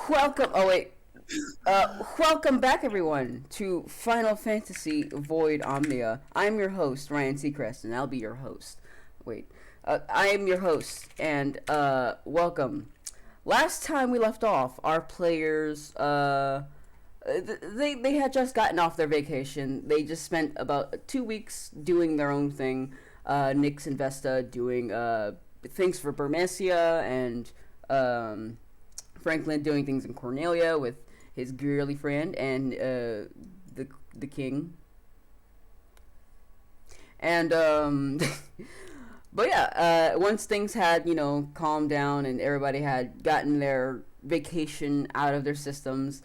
Welcome. Oh wait. Welcome back, everyone, to Final Fantasy Void Omnia. I'm your host, Ryan Seacrest, and I'll be your host. Wait. I am your host, and welcome. Last time we left off, our players they had just gotten off their vacation. They just spent about 2 weeks doing their own thing. Nyx and Vesta doing things for Bermesia, and Franklin doing things in Cornelia with his girly friend and the king. And but yeah, once things had calmed down and everybody had gotten their vacation out of their systems,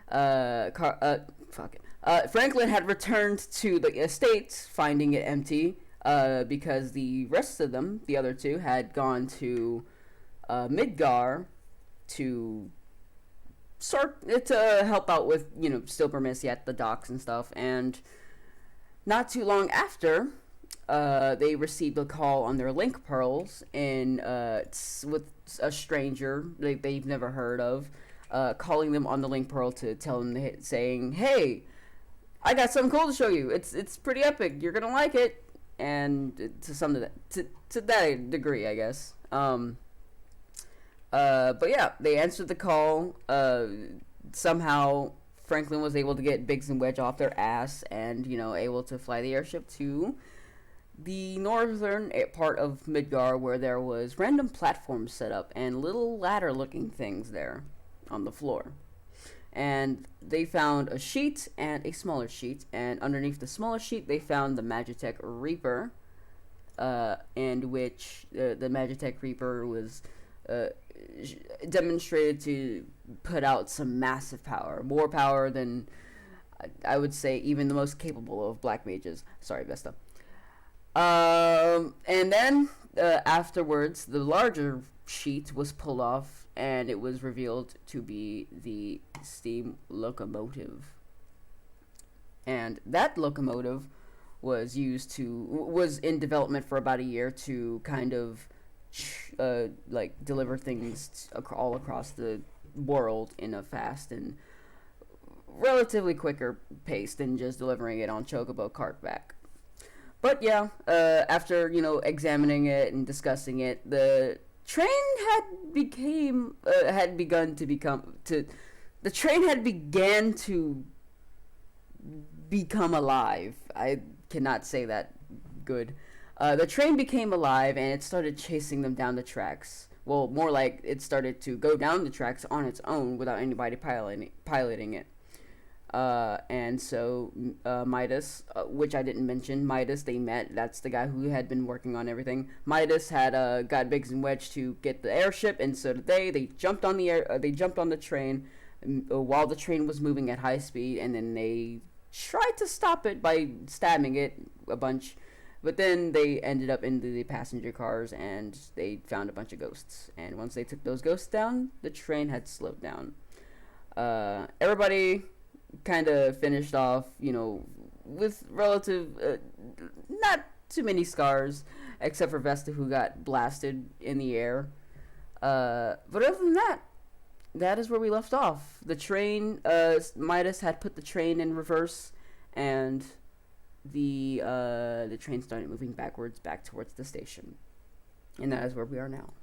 Franklin had returned to the estate, finding it empty, because the rest of them, the other two, had gone to Midgar to help out with still Bermesia at the docks and stuff. And not too long after, they received a call on their link pearls with a stranger they've never heard of, calling them on the link pearl to tell them, saying, "Hey, I got something cool to show you. It's pretty epic. You're gonna like it." And to that degree, I guess. But yeah, they answered the call. Somehow Franklin was able to get Biggs and Wedge off their ass and, able to fly the airship to the northern part of Midgar, where there was random platforms set up and little ladder-looking things there on the floor. And they found a sheet and a smaller sheet, and underneath the smaller sheet they found the Magitech Reaper, in which the Magitech Reaper was demonstrated to put out some massive power, more power than I would say even the most capable of black mages. Sorry, Vesta. And then afterwards, the larger sheet was pulled off, and it was revealed to be the steam locomotive. And that locomotive was in development for about a year to kind of deliver things all across the world in a fast and relatively quicker pace than just delivering it on Chocobo Cartback. But yeah, after examining it and discussing it, the train had began to become alive. I cannot say that good. The train became alive and it started chasing them down the tracks. Well, more like it started to go down the tracks on its own without anybody piloting it. And so Midas, which I didn't mention, Midas, they met. That's the guy who had been working on everything. Midas had got Biggs and Wedge to get the airship, and so did they. They jumped on the train while the train was moving at high speed, and then they tried to stop it by stabbing it a bunch. But then they ended up into the passenger cars, and they found a bunch of ghosts. And once they took those ghosts down, the train had slowed down. Everybody kind of finished off, with relative, not too many scars, except for Vesta, who got blasted in the air. But other than that, that is where we left off. The train, Midas had put the train in reverse, and the train started moving backwards back towards the station. And that is where we are now.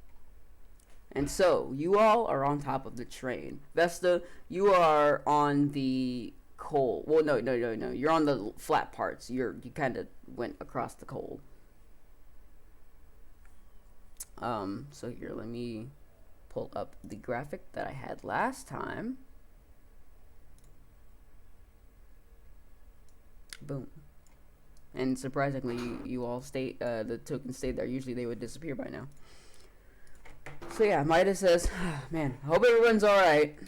And so, you all are on top of the train. Vesta, you are on the coal. Well, no. You're on the flat parts. You kind of went across the coal. So here, let me pull up the graphic that I had last time. Boom. And surprisingly, you all stayed, the tokens stayed there. Usually they would disappear by now. So yeah, Midas says, "Man, I hope everyone's alright."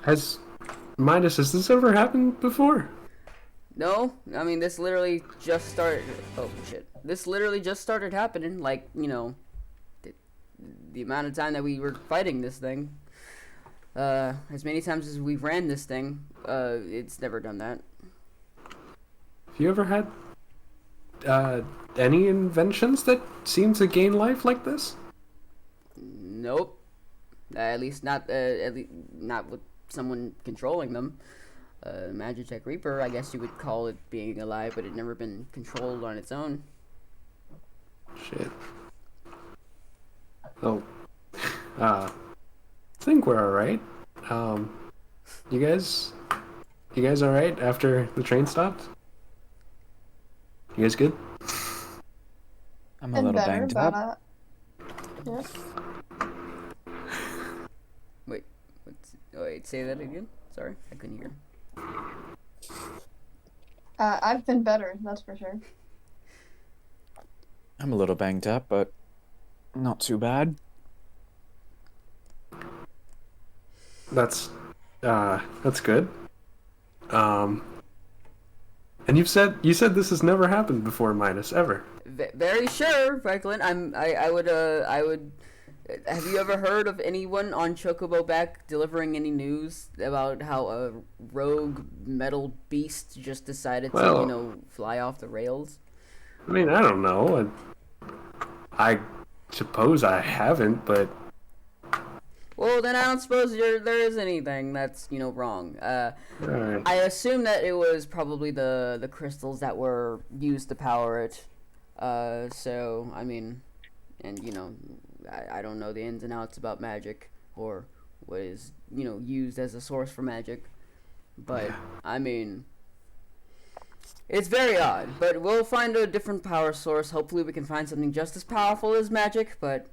Has this ever happened before? No, I mean, this literally just started. Oh shit! This literally just started happening. Like, the amount of time that we were fighting this thing. As many times as we've ran this thing, it's never done that. Have you ever had any inventions that seem to gain life like this? Nope. At least not. At least not with someone controlling them. Magitech Reaper, I guess you would call it being alive, but it never been controlled on its own. Shit. Oh. I think we're alright. You guys alright after the train stopped? You guys good? I'm a And little better, banged but up. yeah. Wait, say that again? Sorry, I couldn't hear. I've been better, that's for sure. I'm a little banged up, but not too bad. That's good. And you said this has never happened before, Midas, ever. Very sure, Franklin. I would. Have you ever heard of anyone on Chocobo Back delivering any news about how a rogue metal beast just decided Well- to, fly off the rails? I mean, I don't know. I suppose I haven't, but Well, then I don't suppose there is anything that's wrong. alright. I assume that it was probably the crystals that were used to power it. So I mean, and I don't know the ins and outs about magic or what is used as a source for magic, but I mean, it's very odd. But we'll find a different power source. Hopefully, we can find something just as powerful as magic. But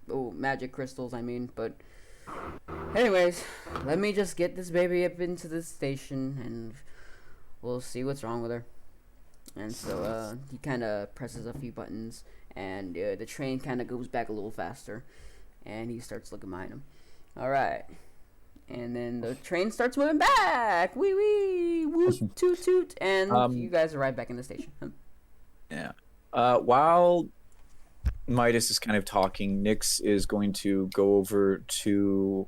magic crystals. I mean, but anyways, let me just get this baby up into the station, and we'll see what's wrong with her. And so he kind of presses a few buttons, and the train kind of goes back a little faster, and he starts looking behind him. All right. And then the train starts moving back. Wee wee, woot toot toot, and you guys arrive back in the station. Yeah. While Midas is kind of talking, Nyx is going to go over to,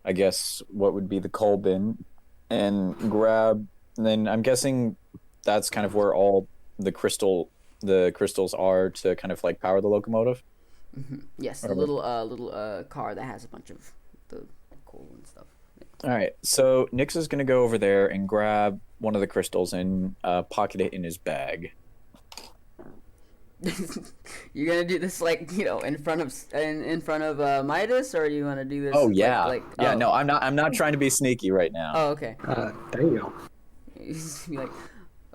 I guess, what would be the coal bin and grab. And then I'm guessing that's kind of where all the crystals are to kind of like power the locomotive. Mm-hmm. Yes, the Or- little car that has a bunch of the coal and stuff. All right, so Nyx is going to go over there and grab one of the crystals and pocket it in his bag. You're gonna do this in front of Midas, or you want to do this? Oh yeah, oh. No, I'm not trying to be sneaky right now. Oh, okay. Damn. He's be like,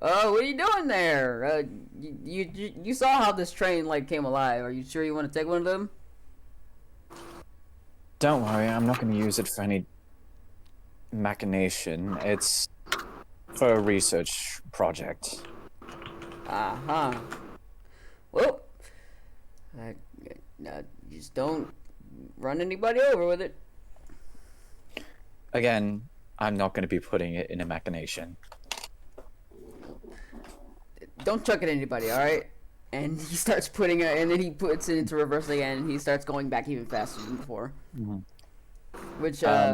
oh, what are you doing there? You saw how this train came alive. Are you sure you want to take one of them? Don't worry, I'm not going to use it for any machination. It's for a research project. Uh-huh. Well, just don't run anybody over with it. Again, I'm not going to be putting it in a machination. Don't chuck it at anybody, all right? And he starts putting it, and then he puts it into reverse again, and he starts going back even faster than before. Mm-hmm. Which, I-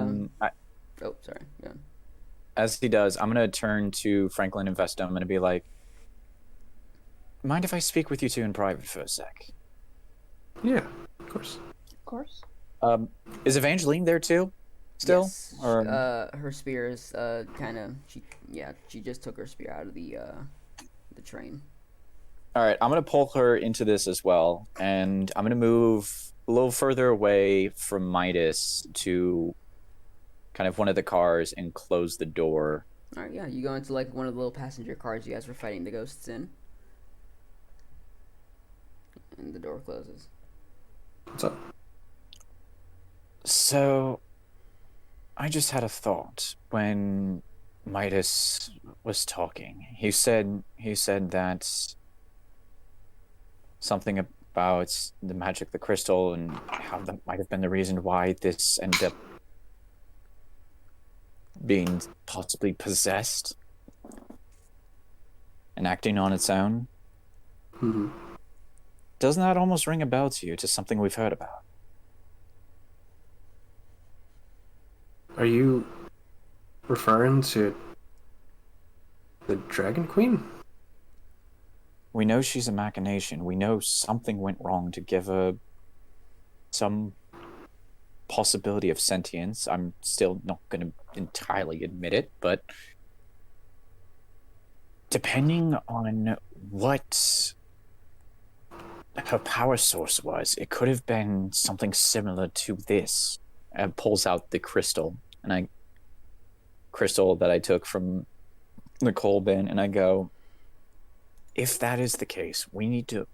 oh, sorry. Yeah. As he does, I'm going to turn to Franklin and Vesta. I'm going to be like, mind if I speak with you two in private for a sec? Yeah, of course. Of course. Is Evangeline there too? Still? Yes, Or... her spear is she just took her spear out of the train. All right, I'm going to pull her into this as well, and I'm going to move a little further away from Midas to kind of one of the cars and close the door. All right, yeah, you go into one of the little passenger cars you guys were fighting the ghosts in, and the door closes. What's up? So, I just had a thought when Midas was talking. He said that something about the magic, the crystal, and how that might have been the reason why this ended up being possibly possessed and acting on its own. Mm-hmm. Doesn't that almost ring a bell to you, to something we've heard about? Are you referring to the Dragon Queen? We know she's a machination. We know something went wrong to give her some possibility of sentience. I'm still not going to entirely admit it, but depending on what her power source was, it could have been something similar to this. And pulls out the crystal, crystal that I took from the coal bin, and I go, if that is the case, I need to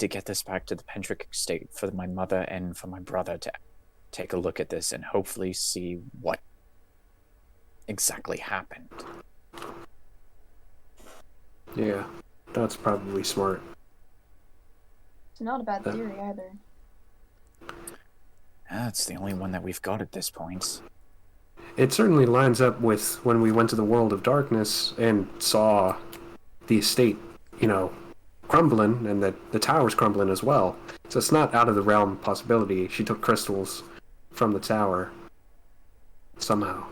get this back to the Pendrick estate for my mother and for my brother to take a look at this and hopefully see what exactly happened. Yeah, that's probably smart. It's not a bad theory either. That's the only one that we've got at this point. It certainly lines up with when we went to the world of darkness and saw the estate, crumbling, and that the tower's crumbling as well. So it's not out of the realm of possibility. She took crystals from the tower somehow.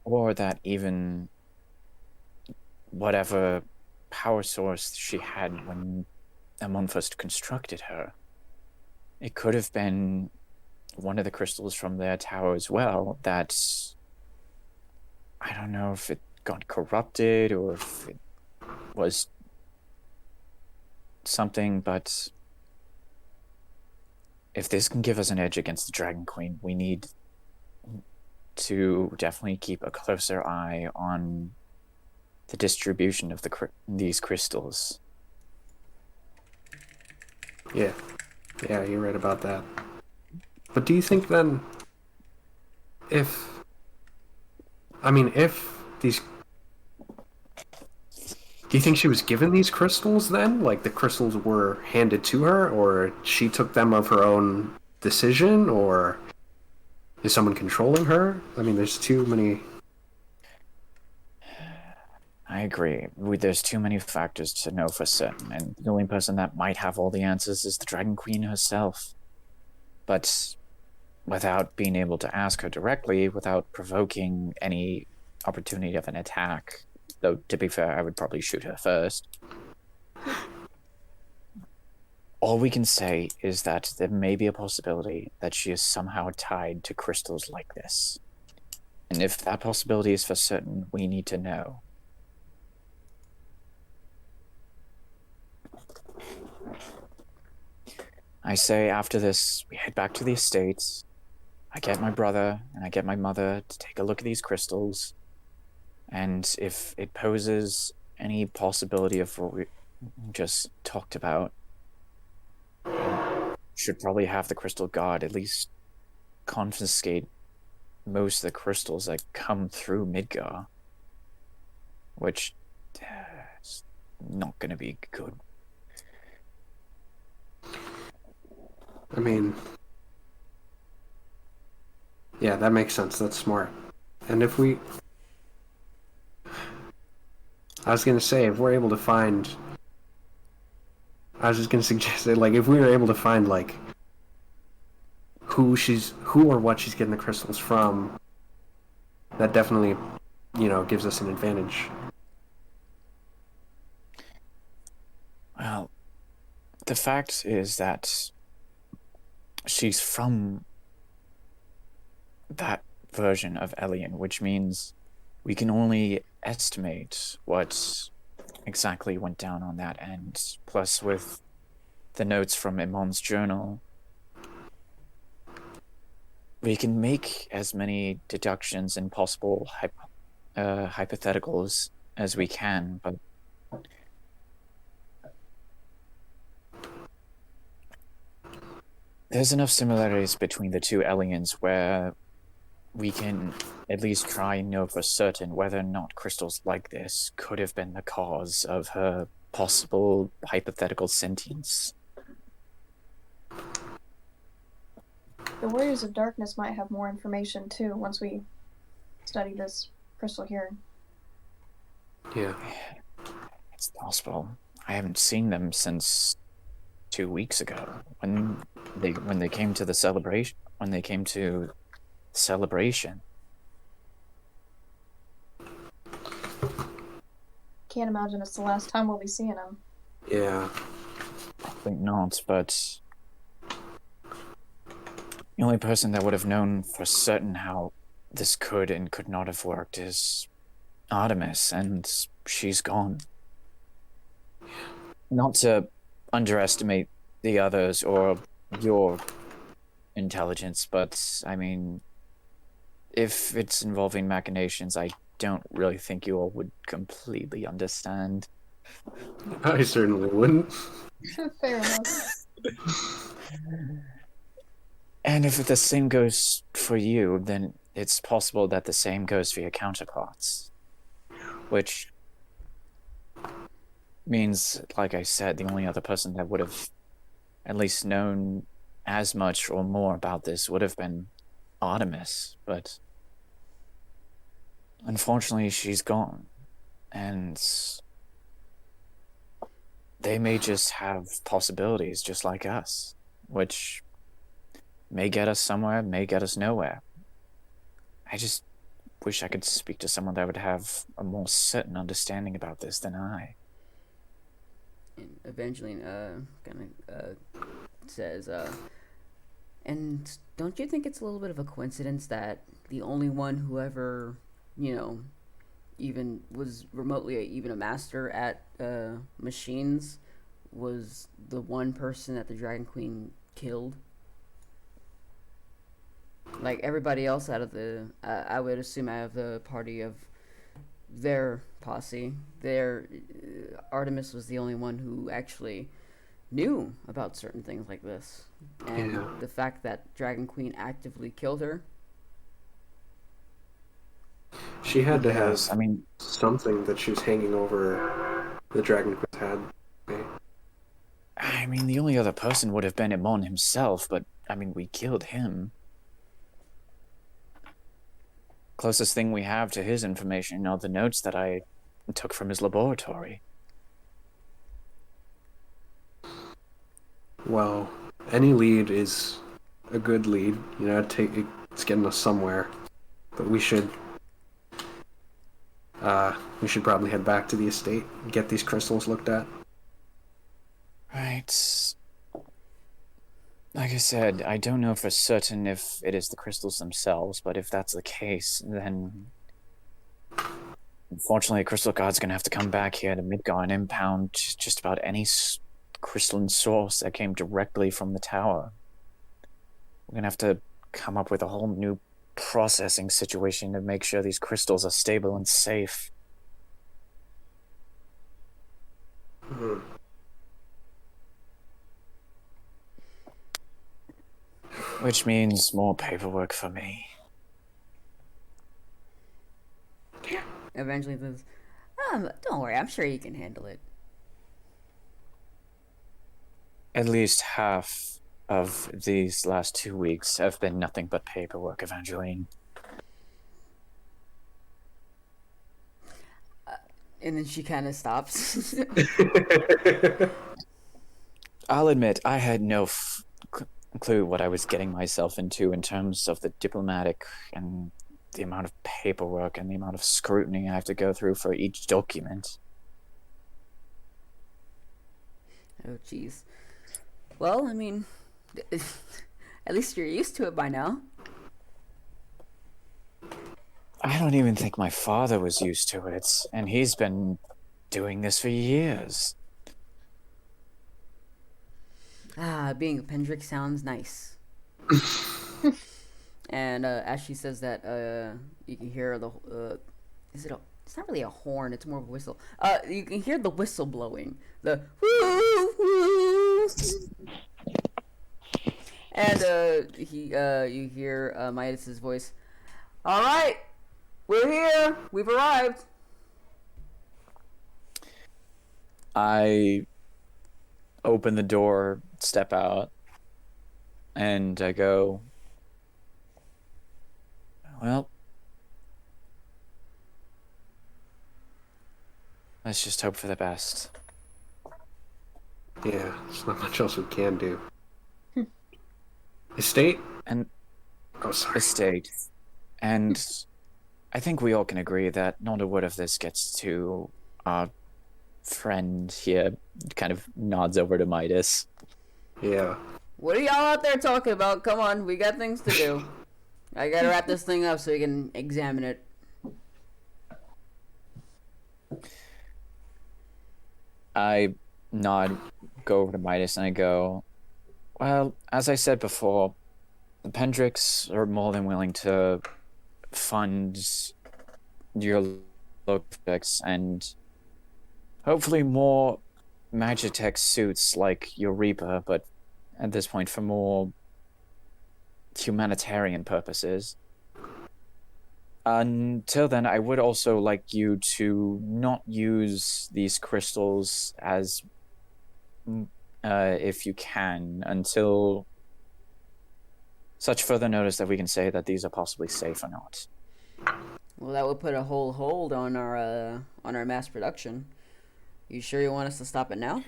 Or that even whatever power source she had when Amon first constructed her, it could have been one of the crystals from their tower as well that, I don't know if it got corrupted or if it was something, but if this can give us an edge against the Dragon Queen, we need to definitely keep a closer eye on the distribution of these crystals. Yeah, you're right about that. But do you think then, if these... Do you think she was given these crystals then? Like the crystals were handed to her, or she took them of her own decision, or is someone controlling her? There's too many... I agree. There's too many factors to know for certain, and the only person that might have all the answers is the Dragon Queen herself. But without being able to ask her directly, without provoking any opportunity of an attack, though to be fair, I would probably shoot her first. All we can say is that there may be a possibility that she is somehow tied to crystals like this. And if that possibility is for certain, we need to know. I say after this, we head back to the estate. I get my brother and I get my mother to take a look at these crystals. And if it poses any possibility of what we just talked about, should probably have the crystal guard at least confiscate most of the crystals that come through Midgar, which is not going to be good. Yeah, that makes sense. That's smart. And if we... I was going to say, if we're able to find... I was just going to suggest that, if we were able to find, who or what she's getting the crystals from, that definitely, gives us an advantage. Well, the fact is that she's from that version of Elian, which means we can only estimate what exactly went down on that end. Plus, with the notes from Imon's journal, we can make as many deductions and possible hypotheticals as we can, but there's enough similarities between the two aliens where we can at least try and know for certain whether or not crystals like this could have been the cause of her possible hypothetical sentience. The Warriors of Darkness might have more information too once we study this crystal here. Yeah. It's possible. I haven't seen them since 2 weeks ago when they came to the celebration. Can't imagine it's the last time we'll be seeing him. Yeah. I think not, but the only person that would have known for certain how this could and could not have worked is Artemis, and she's gone. Not to underestimate the others or your intelligence, but I mean, if it's involving machinations, I don't really think you all would completely understand. I certainly wouldn't. Fair enough. And if the same goes for you, then it's possible that the same goes for your counterparts. Which means, like I said, the only other person that would have at least known as much or more about this would have been Artemis. But unfortunately, she's gone. And they may just have possibilities just like us, which may get us somewhere, may get us nowhere. I just wish I could speak to someone that would have a more certain understanding about this than I. And Evangeline says, and don't you think it's a little bit of a coincidence that the only one who ever, even was remotely even a master at machines was the one person that the Dragon Queen killed? Like everybody else out of the, I would assume out of the party of their posse, Artemis was the only one who actually knew about certain things like this. And Yeah. the fact that Dragon Queen actively killed her. She had to have Because, I mean, something that she was hanging over the Dragon Queen's head. Okay. the only other person would have been Imon himself, but, we killed him. Closest thing we have to his information are the notes that I took from his laboratory. Well, any lead is a good lead. It's getting us somewhere. But we should probably head back to the estate and get these crystals looked at. Right. Like I said, I don't know for certain if it is the crystals themselves, but if that's the case, then unfortunately, Crystal God's gonna have to come back here to Midgar and impound just about any crystalline source that came directly from the tower. We're gonna have to come up with a whole new processing situation to make sure these crystals are stable and safe. Hmm. Which means more paperwork for me. Eventually says, don't worry, I'm sure you can handle it. At least half of these last 2 weeks have been nothing but paperwork, Evangeline. And then she kind of stops. I'll admit, I had no clue what I was getting myself into in terms of the diplomatic and the amount of paperwork and the amount of scrutiny I have to go through for each document. Oh, jeez. Well, at least you're used to it by now. I don't even think my father was used to it, and he's been doing this for years. Being a Pendrick sounds nice. And as she says that, you can hear the it's not really a horn, it's more of a whistle. You can hear the whistle blowing. The woo woo. And you hear Midas's voice. All right, we're here. We've arrived. I open the door, step out, and I go, well, let's just hope for the best. Yeah, there's not much else we can do. Estate? And sorry. estate. And I think we all can agree that not a word of this gets to our friend here kind of nods over to Midas. Yeah. What are y'all out there talking about? Come on, we got things to do. I gotta wrap this thing up so we can examine it. I nod, go over to Midas, and I go, well, as I said before, the Pendricks are more than willing to fund your local projects and hopefully more Magitech suits like your Reaper, but at this point for more humanitarian purposes. Until then, I would also like you to not use these crystals as, if you can, until such further notice that we can say that these are possibly safe or not. Well, that would put a whole hold on our mass production. You sure you want us to stop it now?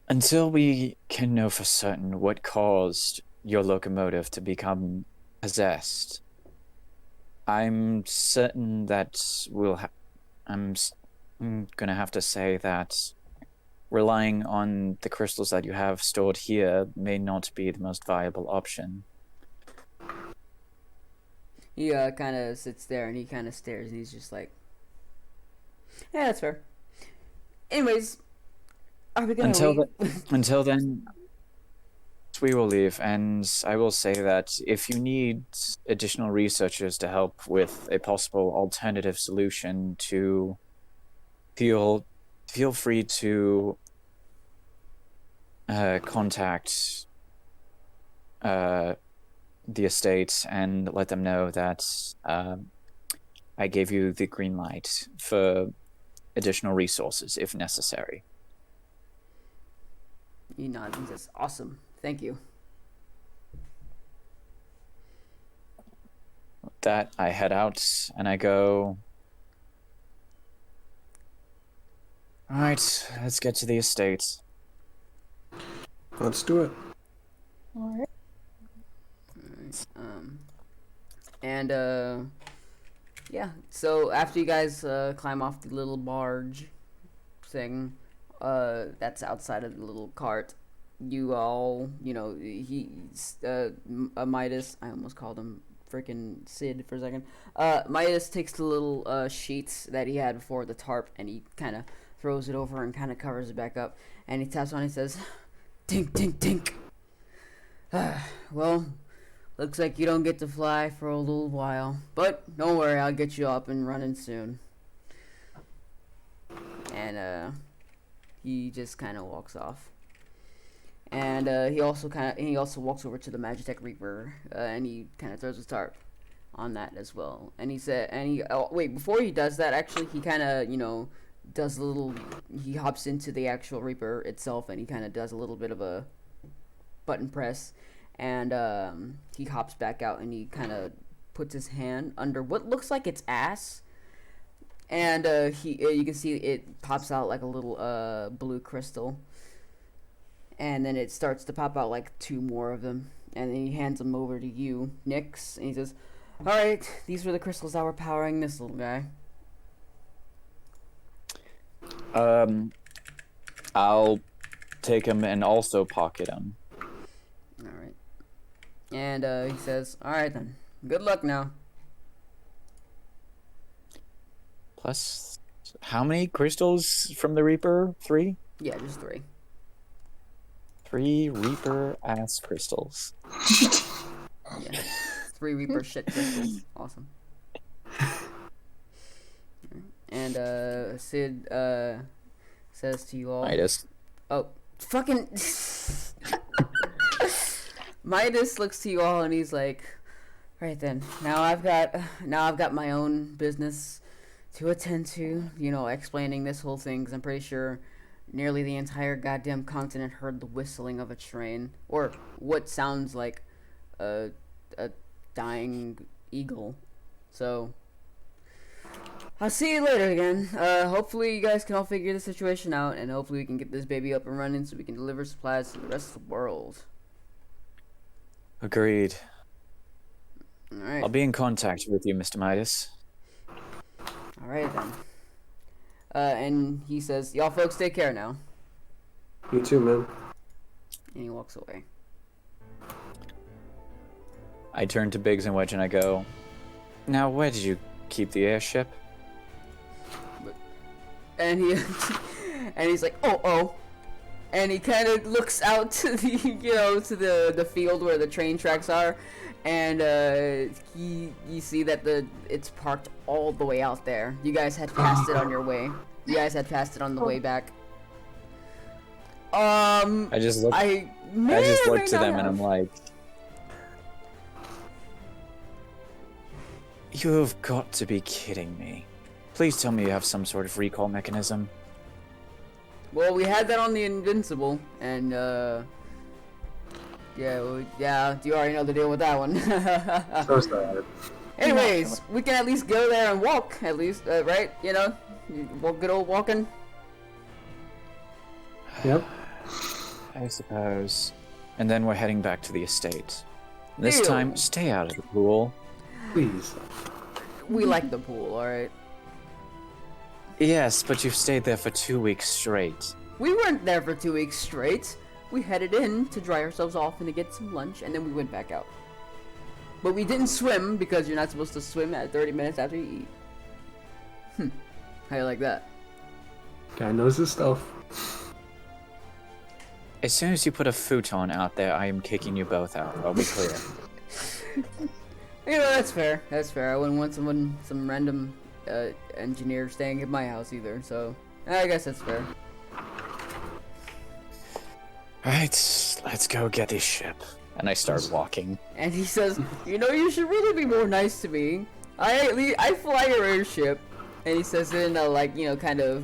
Until we can know for certain what caused your locomotive to become possessed, I'm certain that I'm gonna have to say that relying on the crystals that you have stored here may not be the most viable option. He kind of sits there and he kind of stares and he's just like, yeah, that's fair. Anyways, are we gonna leave? Until then, we will leave, and I will say that if you need additional researchers to help with a possible alternative solution, to feel free to contact the estate and let them know that I gave you the green light for additional resources if necessary. He nods and says, awesome, thank you. With that, I head out and I go, all right, let's get to the estate. Let's do it. All right. And yeah, so after you guys climb off the little barge thing that's outside of the little cart, you all, Midas, I almost called him freaking Sid for a second. Midas takes the little sheets that he had before, the tarp, and he kind of throws it over and kind of covers it back up, and he taps on it and says, tink, tink, tink. Well, looks like you don't get to fly for a little while, but don't worry, I'll get you up and running soon. And he just kind of walks off. And he also walks over to the Magitech Reaper, and he kind of throws his tarp on that as well. And he said, before he does that, actually, he kind of, does a little. He hops into the actual Reaper itself, and he kind of does a little bit of a button press, and he hops back out, and he kind of puts his hand under what looks like its ass, and you can see it pops out like a little blue crystal. And then it starts to pop out like 2 more of them. And then he hands them over to you, Nyx. And he says, alright, these were the crystals that were powering this little guy. I'll take him and also pocket him. Alright. And he says, alright then, good luck now. Plus, how many crystals from the Reaper? 3? Yeah, just 3. 3 Reaper ass crystals. Yeah. 3 Reaper shit crystals. Awesome. And Sid says to you all, Midas. Oh, fucking Midas looks to you all and he's like, right then, now I've got my own business to attend to, explaining this whole thing, because I'm pretty sure nearly the entire goddamn continent heard the whistling of a train, or what sounds like a dying eagle. So, I'll see you later again. Hopefully you guys can all figure the situation out, and hopefully we can get this baby up and running so we can deliver supplies to the rest of the world. Agreed. Alright. I'll be in contact with you, Mr. Midas. All right then. And he says, "Y'all folks take care now." You too, man. And he walks away. I turn to Biggs and Wedge and I go, "Now, where did you keep the airship?" And he and he's like, "Oh," and he kind of looks out to the field where the train tracks are, and you see that it's parked all the way out there. You guys had passed it on your way. You guys had passed it on the way back. I just look to them and I'm like, "You've got to be kidding me. Please tell me you have some sort of recall mechanism." Well, we had that on the Invincible, and you already know the deal with that one. So sad. Anyways, we can at least go there and walk, at least, right? You know, good old walking. Yep. I suppose. And then we're heading back to the estate. This Ew. time, stay out of the pool. Please. We like the pool, alright? Yes, but you've stayed there for 2 weeks straight. We weren't there for 2 weeks straight. We headed in to dry ourselves off and to get some lunch, and then we went back out. But we didn't swim, because you're not supposed to swim at 30 minutes after you eat. How you like that? Guy knows his stuff. As soon as you put a futon out there, I am kicking you both out. I'll be clear. You know, that's fair. That's fair. I wouldn't want some random engineer staying at my house either, so I guess that's fair. Right, let's go get this ship. And I start walking. And he says, "You know, you should really be more nice to me. I fly your airship." And he says it in a, like, you know, kind of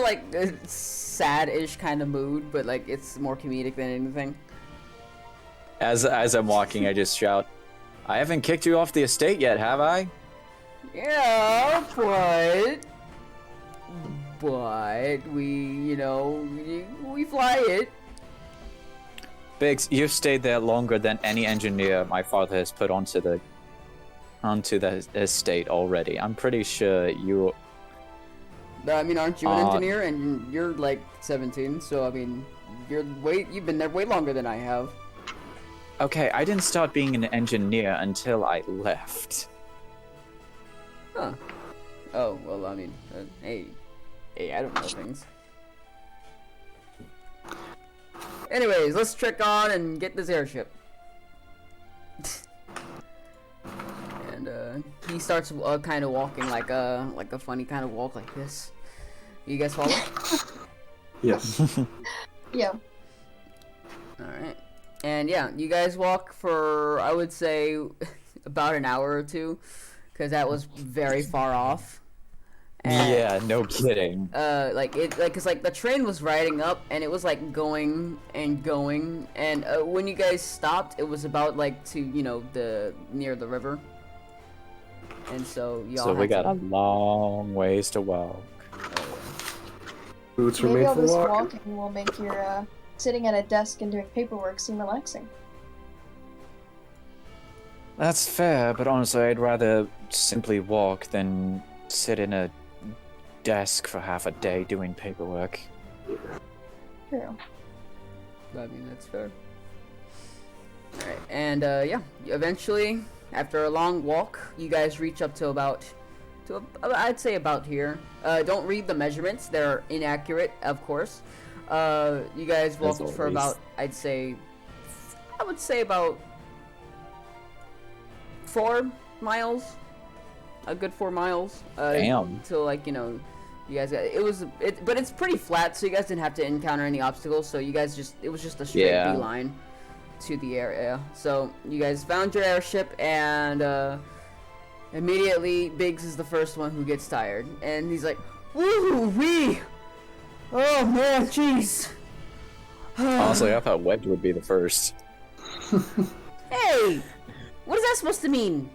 like a sad-ish kind of mood, but like it's more comedic than anything. As I'm walking, I just shout, "I haven't kicked you off the estate yet, have I?" Yeah, but we fly it. Biggs, you've stayed there longer than any engineer my father has put onto the estate already. I'm pretty sure you... I mean, aren't you an engineer? And you're like 17, so I mean, you've been there way longer than I have. Okay, I didn't start being an engineer until I left. Huh. Oh, well, I mean, hey, I don't know things. Anyways, let's trek on and get this airship. And he starts kind of walking like a funny kind of walk like this. You guys follow? Yes. Yeah. Alright. And yeah, you guys walk for, I would say, about an hour or two, because that was very far off. And, Yeah, no kidding. cause the train was riding up, and it was like going and going, and when you guys stopped, it was about like to near the river, and so y'all. So we had got to, a long ways to walk. Boots were Maybe made all for this walking. walking will make your sitting at a desk and doing paperwork seem relaxing. That's fair, but honestly, I'd rather simply walk than sit in a desk for half a day doing paperwork. True. I mean, that's fair. Alright, and yeah, eventually, after a long walk, you guys reach up to I'd say about here. Don't read the measurements; they're inaccurate, of course. You guys walked As for always. about, I would say about 4 miles. A good 4 miles. Damn. So you guys but it's pretty flat, so you guys didn't have to encounter any obstacles. So you guys it was just a straight Yeah. beeline to the area. So you guys found your airship, and immediately Biggs is the first one who gets tired, and he's like, "Woo wee! Oh man, jeez." Honestly, I thought Wedge would be the first. Hey, what is that supposed to mean?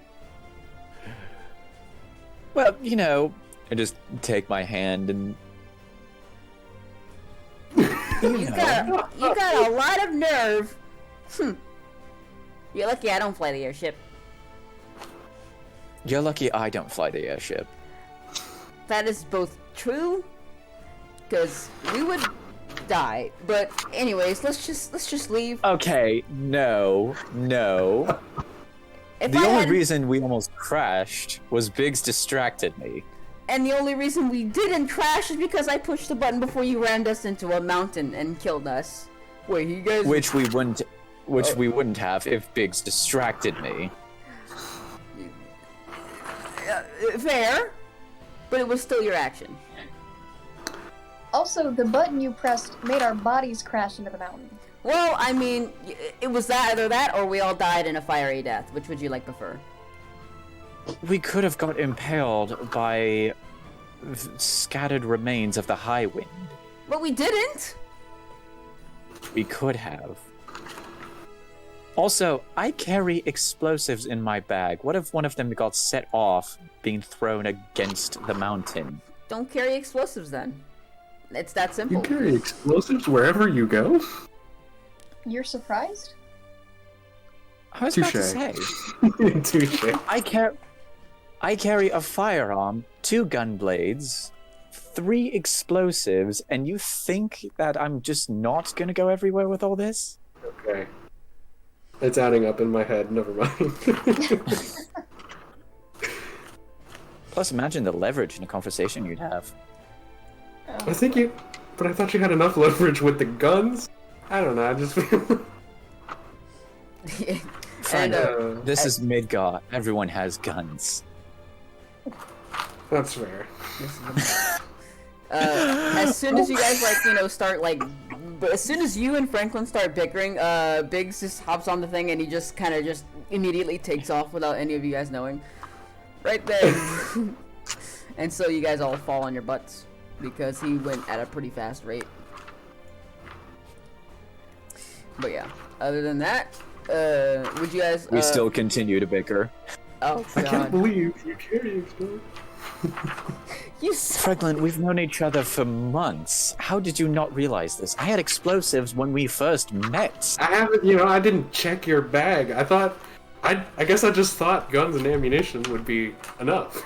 Well, I just take my hand and... You got a lot of nerve. You're lucky I don't fly the airship. You're lucky I don't fly the airship. That is both true, because we would die. But anyways, let's just leave. Okay, no. If The I only had- reason we almost crashed was Biggs distracted me. And the only reason we didn't crash is because I pushed the button before you rammed us into a mountain and killed us. Wait, you guys... Which we wouldn't have if Biggs distracted me. Fair, but it was still your action. Also, the button you pressed made our bodies crash into the mountain. Well, I mean, it was either that or we all died in a fiery death. Which would you like prefer? We could have got impaled by scattered remains of the high wind. But we didn't! We could have. Also, I carry explosives in my bag. What if one of them got set off being thrown against the mountain? Don't carry explosives then. It's that You simple. carry explosives wherever you go? You're surprised? I was about to Touche. say. Touche. I carry a firearm, 2 gun blades, 3 explosives, and you think that I'm just not gonna go everywhere with all this? Okay. It's adding up in my head, never mind. Plus, imagine the leverage in a conversation you'd have. I think you... But I thought you had enough leverage with the guns? I don't know, I just feel... Fine, And, this is Midgar. Everyone has guns. That's fair. as soon as you guys start but as soon as you and Franklin start bickering, Biggs just hops on the thing and he just kind of just immediately takes off without any of you guys knowing. Right there. And so you guys all fall on your butts because he went at a pretty fast rate. But yeah, other than that, would you guys? We still continue to bicker. Oh I can't god. believe you carry explosives. You Franklin, we've known each other for months. How did you not realize this? I had explosives when we first met. I haven't, I didn't check your bag. I guess I just thought guns and ammunition would be enough.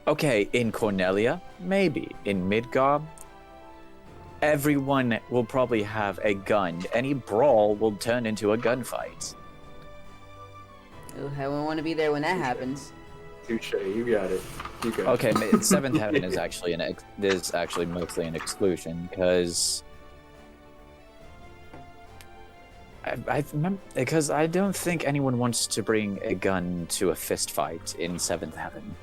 Okay, in Cornelia, maybe. In Midgar, everyone will probably have a gun. Any brawl will turn into a gunfight. Ooh, I wouldn't want to be there when that happens. Touche, you got it. You got Okay, it. Seventh Heaven is actually mostly an exclusion because I remember because I don't think anyone wants to bring a gun to a fist fight in Seventh Heaven.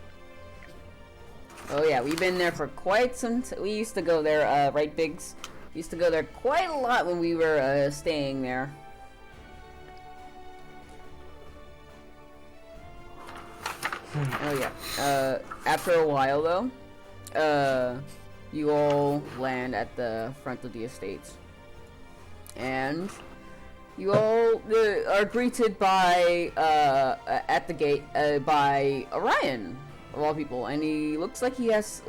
Oh yeah, we've been there for quite some we used to go there, right, Biggs? We used to go there quite a lot when we were staying there. Oh yeah. After a while though, you all land at the front of the estates. And you all are greeted by, at the gate, by Orion, of all people. And he looks like he has,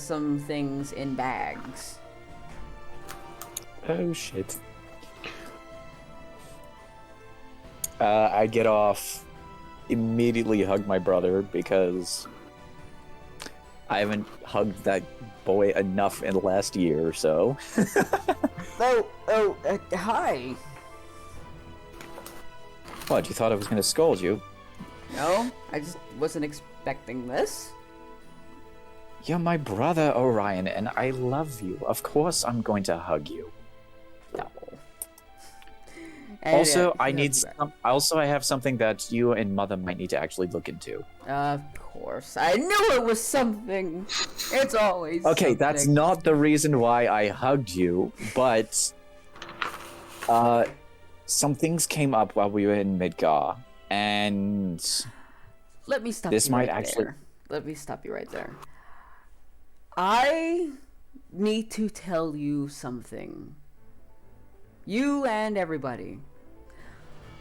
some things in bags. Oh shit. I get off, immediately hug my brother because I haven't hugged that boy enough in the last year or so. Hi. What, you thought I was gonna scold you? No, I just wasn't expecting this. You're my brother, Orion, and I love you. Of course I'm going to hug you. No. And, Also, I have something that you and Mother might need to actually look into. Of course. I knew it was something. It's always Okay, something. that's not the reason why I hugged you, but some things came up while we were in Midgar, and Let me stop this you might right actually- there. Let me stop you right there. I need to tell you something. You and everybody.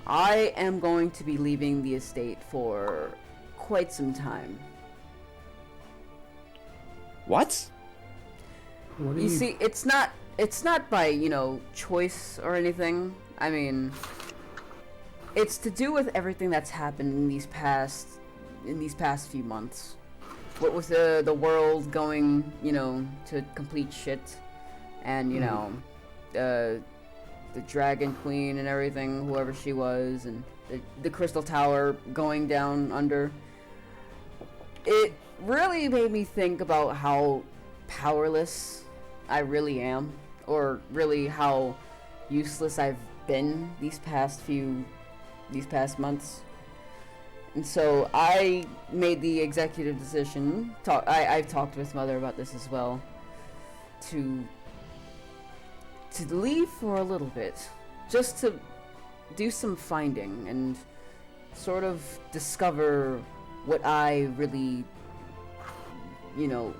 I am going to be leaving the estate for quite some time. What? What do You see, it's not by, choice or anything. I mean, it's to do with everything that's happened in these past in these past few months. What with the world going, to complete shit, and the Dragon Queen and everything, whoever she was, and the Crystal Tower going down under. It really made me think about how powerless I really am, or really how useless I've been these past months. And so I made the executive decision. I've talked with Mother about this as well. To leave for a little bit, just to do some finding and sort of discover what I really,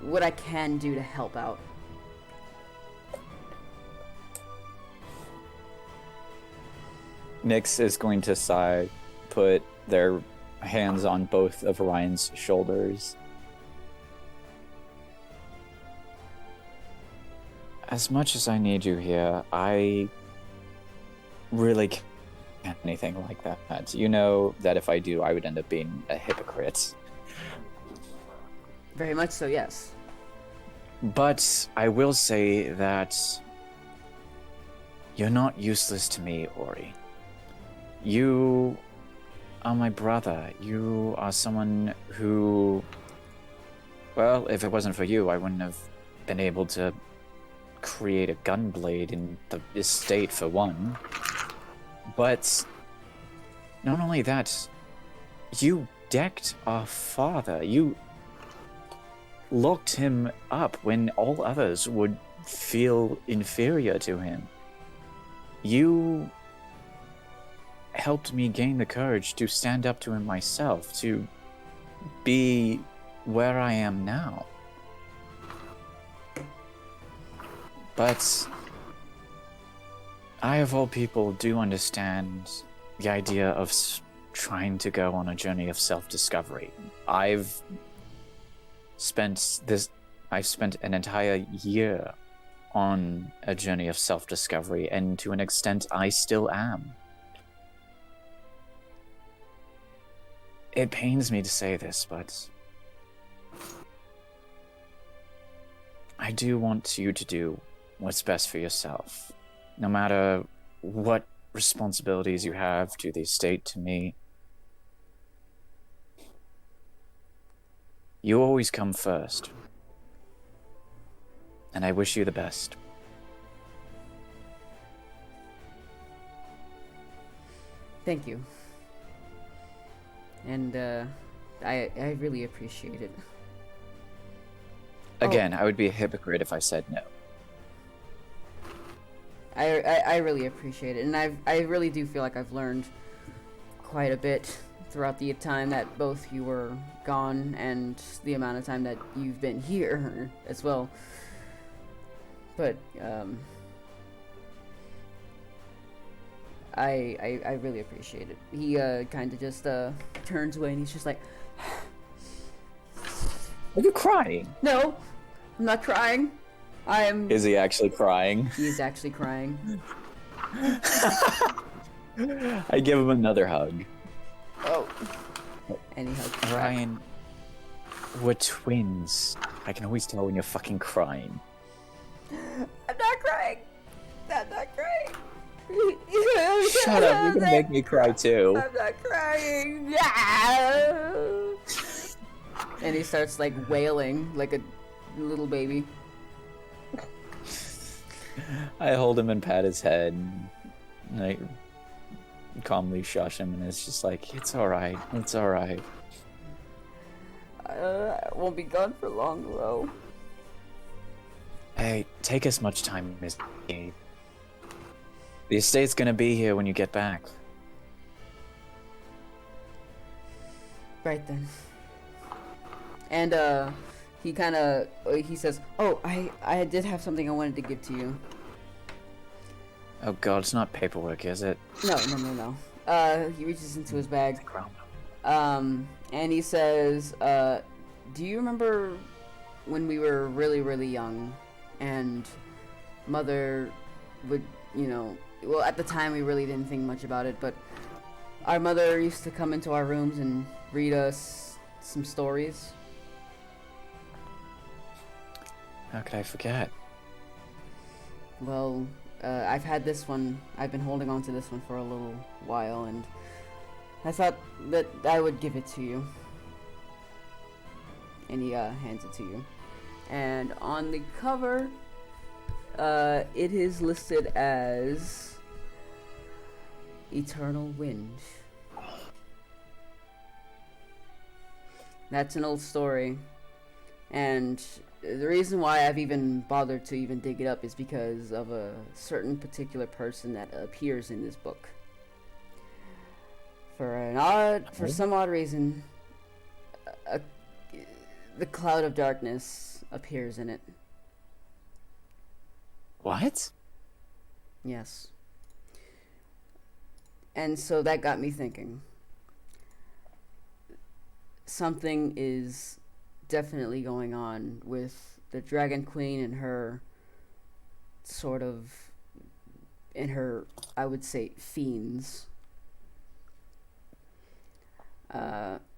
what I can do to help out. Nyx is going to sigh, put their hands on both of Ryan's shoulders. As much as I need you here, I really can't do anything like that. You know that if I do, I would end up being a hypocrite. Very much so, yes. But I will say that you're not useless to me, Ori. You are my brother. You are someone who... Well, if it wasn't for you, I wouldn't have been able to create a gunblade in the estate, for one. But not only that, you decked our father. You locked him up when all others would feel inferior to him. You helped me gain the courage to stand up to him myself, to be where I am now. But I, of all people, do understand the idea of trying to go on a journey of self-discovery. I've spent an entire year on a journey of self-discovery, and to an extent, I still am. It pains me to say this, but I do want you to do what's best for yourself. No matter what responsibilities you have to the estate, to me, you always come first. And I wish you the best. Thank you. And I really appreciate it. Again, I would be a hypocrite if I said no. I really appreciate it, and I really do feel like I've learned quite a bit throughout the time that both you were gone and the amount of time that you've been here as well. But I really appreciate it. He kind of just turns away and he's just like, Are you crying? "No, I'm not crying. I am." Is he actually crying? He is actually crying. I give him another hug. Oh. And he hugs me back. Ryan, we're twins. I can always tell when you're fucking crying. I'm not crying. I'm not crying. Shut up, you're gonna make me cry too. I'm not crying. And he starts like wailing like a little baby. I hold him and pat his head, and I calmly shush him, and it's just like, it's alright, it's alright. I won't be gone for long, though. Hey, take as much time as you need. The estate's gonna be here when you get back. Right then. And he kind of he says, "Oh, I did have something I wanted to give to you." Oh god, it's not paperwork, is it? No. He reaches into his bag. And he says, "Do you remember when we were really, really young, and Mother would, well, at the time we really didn't think much about it, but our mother used to come into our rooms and read us some stories. How could I forget? Well, I've had this one. I've been holding on to this one for a little while, and I thought that I would give it to you. And he hands it to you. And on the cover, it is listed as Eternal Wind. That's an old story, and the reason why I've even bothered to even dig it up is because of a certain particular person that appears in this book. For some odd reason, the cloud of darkness appears in it. What? Yes. And so that got me thinking. Something is definitely going on with the Dragon Queen and her sort of, and her, I would say, fiends. That's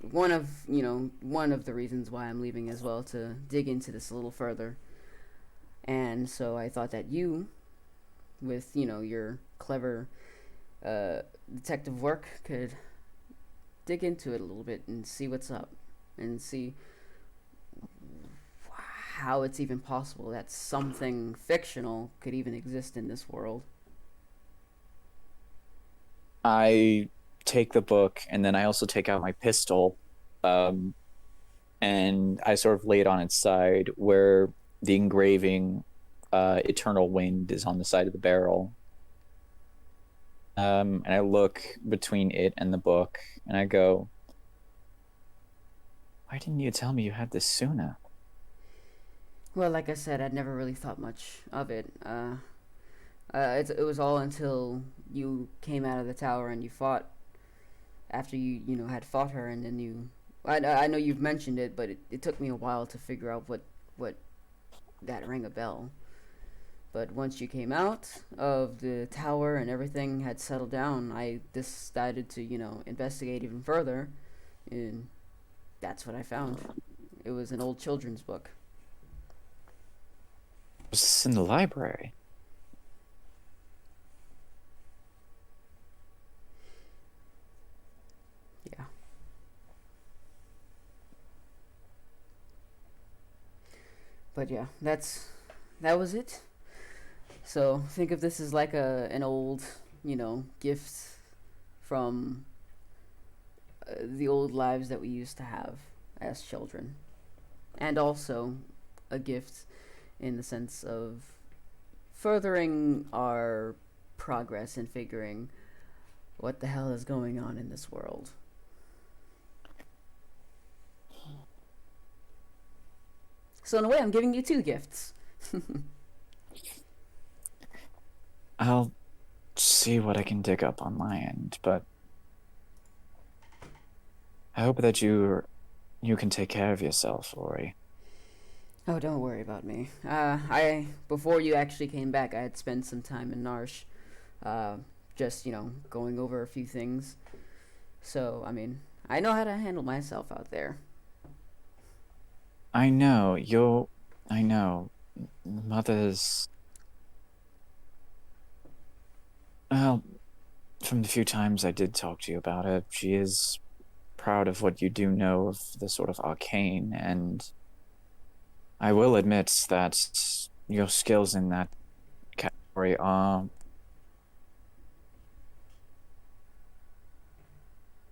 one of the reasons why I'm leaving as well, to dig into this a little further. And so I thought that you, with, your clever detective work, could dig into it a little bit and see what's up and see how it's even possible that something fictional could even exist in this world. I take the book, and then I also take out my pistol, and I sort of lay it on its side where the engraving Eternal Wind is on the side of the barrel. And I look between it and the book, and I go, why didn't you tell me you had this sooner? Well, like I said, I'd never really thought much of it. It was all until you came out of the tower and you fought, after you had fought her, and then I know you've mentioned it, but it took me a while to figure out what that rang a bell. But once you came out of the tower and everything had settled down, I decided to, investigate even further, and that's what I found. It was an old children's book. Was this in the library? Yeah. But yeah, that was it. So think of this as like an old, gift from the old lives that we used to have as children. And also a gift in the sense of furthering our progress in figuring what the hell is going on in this world. So in a way, I'm giving you two gifts. I'll see what I can dig up on my end, but I hope that you can take care of yourself, Ori. Oh, don't worry about me. Before you actually came back, I had spent some time in Narsh, just, going over a few things. So, I know how to handle myself out there. I know, Mother's... Well, from the few times I did talk to you about it, she is proud of what you do know of the sort of arcane, and I will admit that your skills in that category are,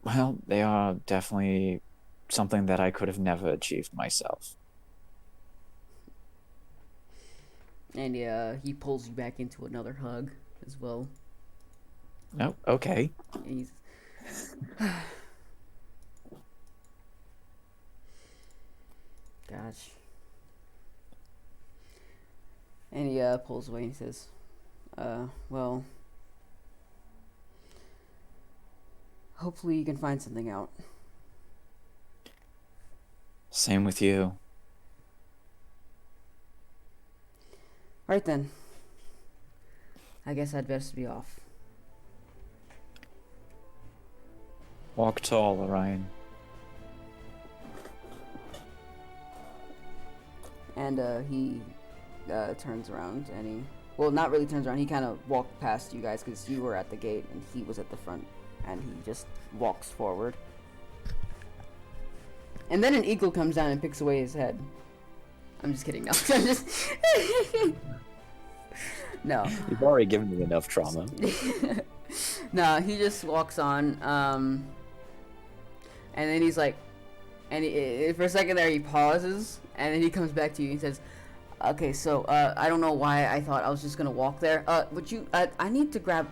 well, they are definitely something that I could have never achieved myself. And he pulls you back into another hug as well. Oh, okay. And he's... Gosh. And he pulls away and he says, well, hopefully you can find something out. Same with you. Right then. I guess I'd best be off. Walk tall, Orion. And he turns around and he, well, not really turns around. He kind of walked past you guys because you were at the gate and he was at the front, and he just walks forward. And then an eagle comes down and picks away his head. I'm just kidding. No, I'm just no. You've already given me enough trauma. No, he just walks on, and then he's like, and for a second there he pauses, and then he comes back to you and says, "Okay, so I don't know why I thought I was just gonna walk there. Would you? I need to grab.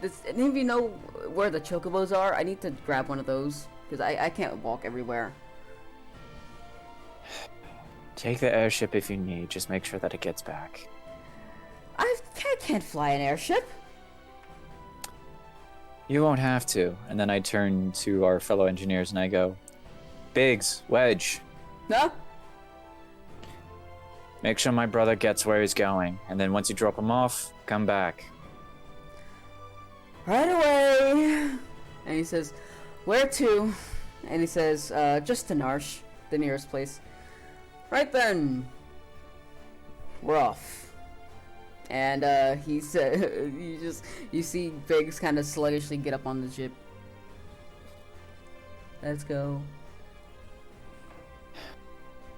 Does any of you know where the chocobos are? I need to grab one of those because I can't walk everywhere." Take the airship if you need. Just make sure that it gets back. I can't fly an airship. You won't have to. And then I turn to our fellow engineers and I go, Biggs, Wedge, No. make sure my brother gets where he's going. And then once you drop him off, come back. Right away. And he says, "Where to?" And he says, "Just to Narsh, the nearest place." Right then. We're off. And he said, you see Biggs kind of sluggishly get up on the ship. Let's go.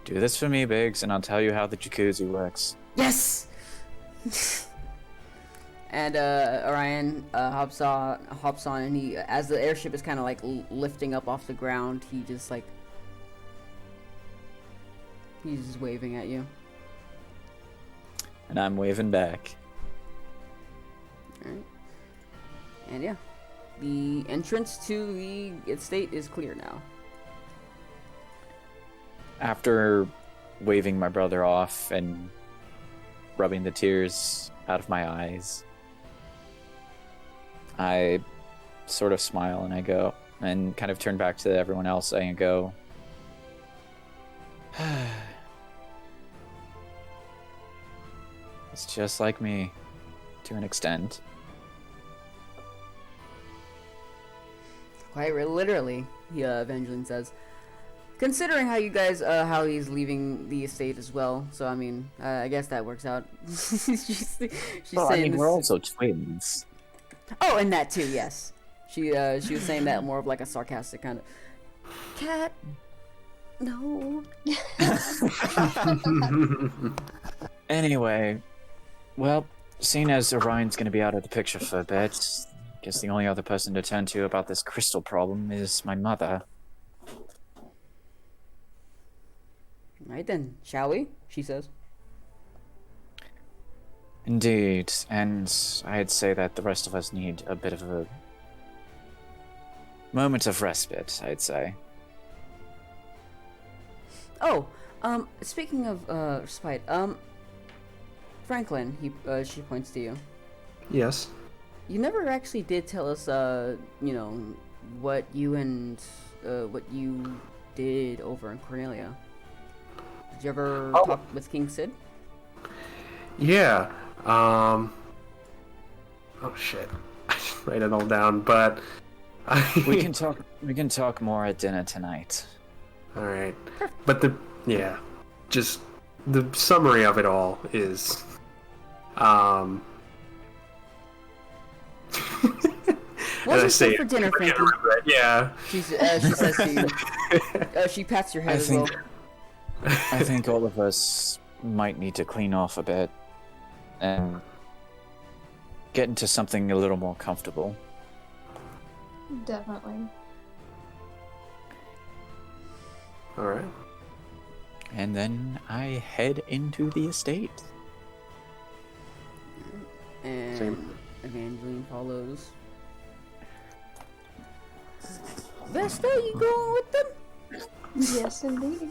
Do this for me, Biggs, and I'll tell you how the jacuzzi works. Yes. And Orion hops on, and he, as the airship is kind of like lifting up off the ground, he's just waving at you. And I'm waving back. Alright. And yeah, the entrance to the estate is clear now. After waving my brother off and rubbing the tears out of my eyes, I sort of smile and I go, and kind of turn back to everyone else and go, it's just like me, to an extent. Quite literally, Evangeline says. Considering how you guys, how he's leaving the estate as well, so I mean, I guess that works out. she's Well, saying I mean, this. we're also twins. Oh, and that too, yes. She was saying that more of like a sarcastic kind of. Cat. No. Anyway, well, seeing as Orion's going to be out of the picture for a bit, guess the only other person to turn to about this crystal problem is my mother. Right then, shall we? She says. Indeed, and I'd say that the rest of us need a bit of a moment of respite, I'd say. Oh, speaking of respite, Franklin, she points to you. Yes. You never actually did tell us, you know, what you did over in Cornelia. Did you ever talk with King Sid? Yeah. Oh shit. I should write it all down, but We can talk more at dinner tonight. All right. But just the summary of it all is What and I was say it for dinner, I can't Frankie? remember it. Yeah. She says to you. She pats your head as well. I think all of us might need to clean off a bit and get into something a little more comfortable. Definitely. All right. And then I head into the estate. And Same. Evangeline follows. Vesta, you going with them? Yes, indeed.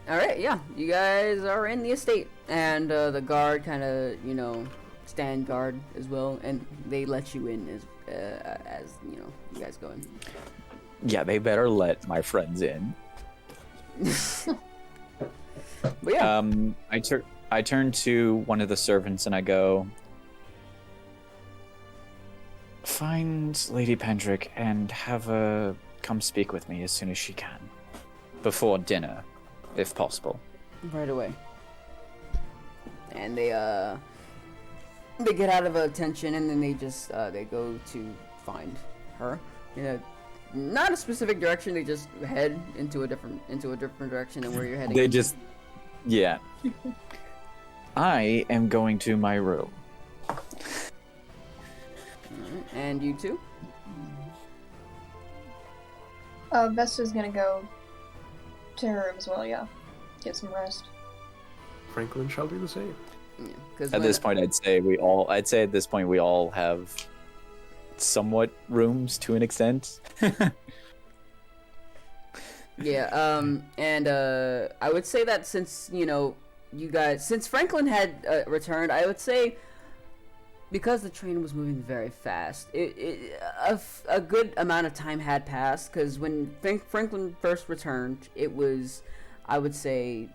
Alright, yeah. You guys are in the estate. And the guard kind of, you know, stand guard as well. And they let you in as you know, you guys go in. Yeah, they better let my friends in. But yeah. I turn to one of the servants and I go, find Lady Pendrick and have her come speak with me as soon as she can. Before dinner, if possible. Right away. And they get out of attention, and then they just they go to find her. Not a specific direction. They just head into a different direction than where you're heading. They just, yeah. I am going to my room. Alright, and you too? Vesta's gonna go to her room as well, yeah. Get some rest. Franklin shall do the same. Yeah, 'cause At this point, I'd say at this point we all have somewhat rooms to an extent. Yeah, and I would say that since, since Franklin had returned, I would say because the train was moving very fast, a good amount of time had passed, because when Franklin first returned, it was, I would say,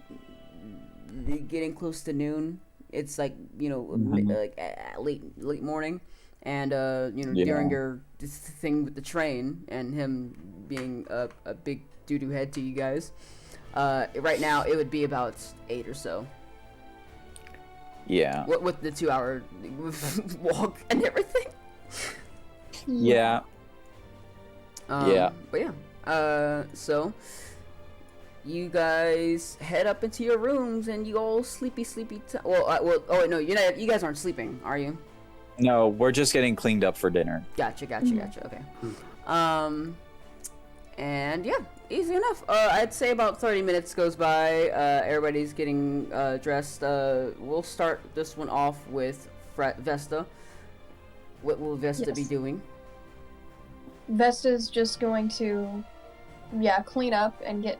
getting close to noon. It's like, late morning, and during your thing with the train and him being a big doo-doo head to you guys, right now it would be about 8 or so. Yeah. With the 2-hour walk and everything. Yeah. Yeah. But yeah. So you guys head up into your rooms, and you all sleepy. No, you guys aren't sleeping, are you? No, we're just getting cleaned up for dinner. Gotcha. Okay. And yeah, easy enough. I'd say about 30 minutes goes by. Everybody's getting dressed. We'll start this one off with Vesta. What will Vesta be doing? Vesta's just going to, clean up and get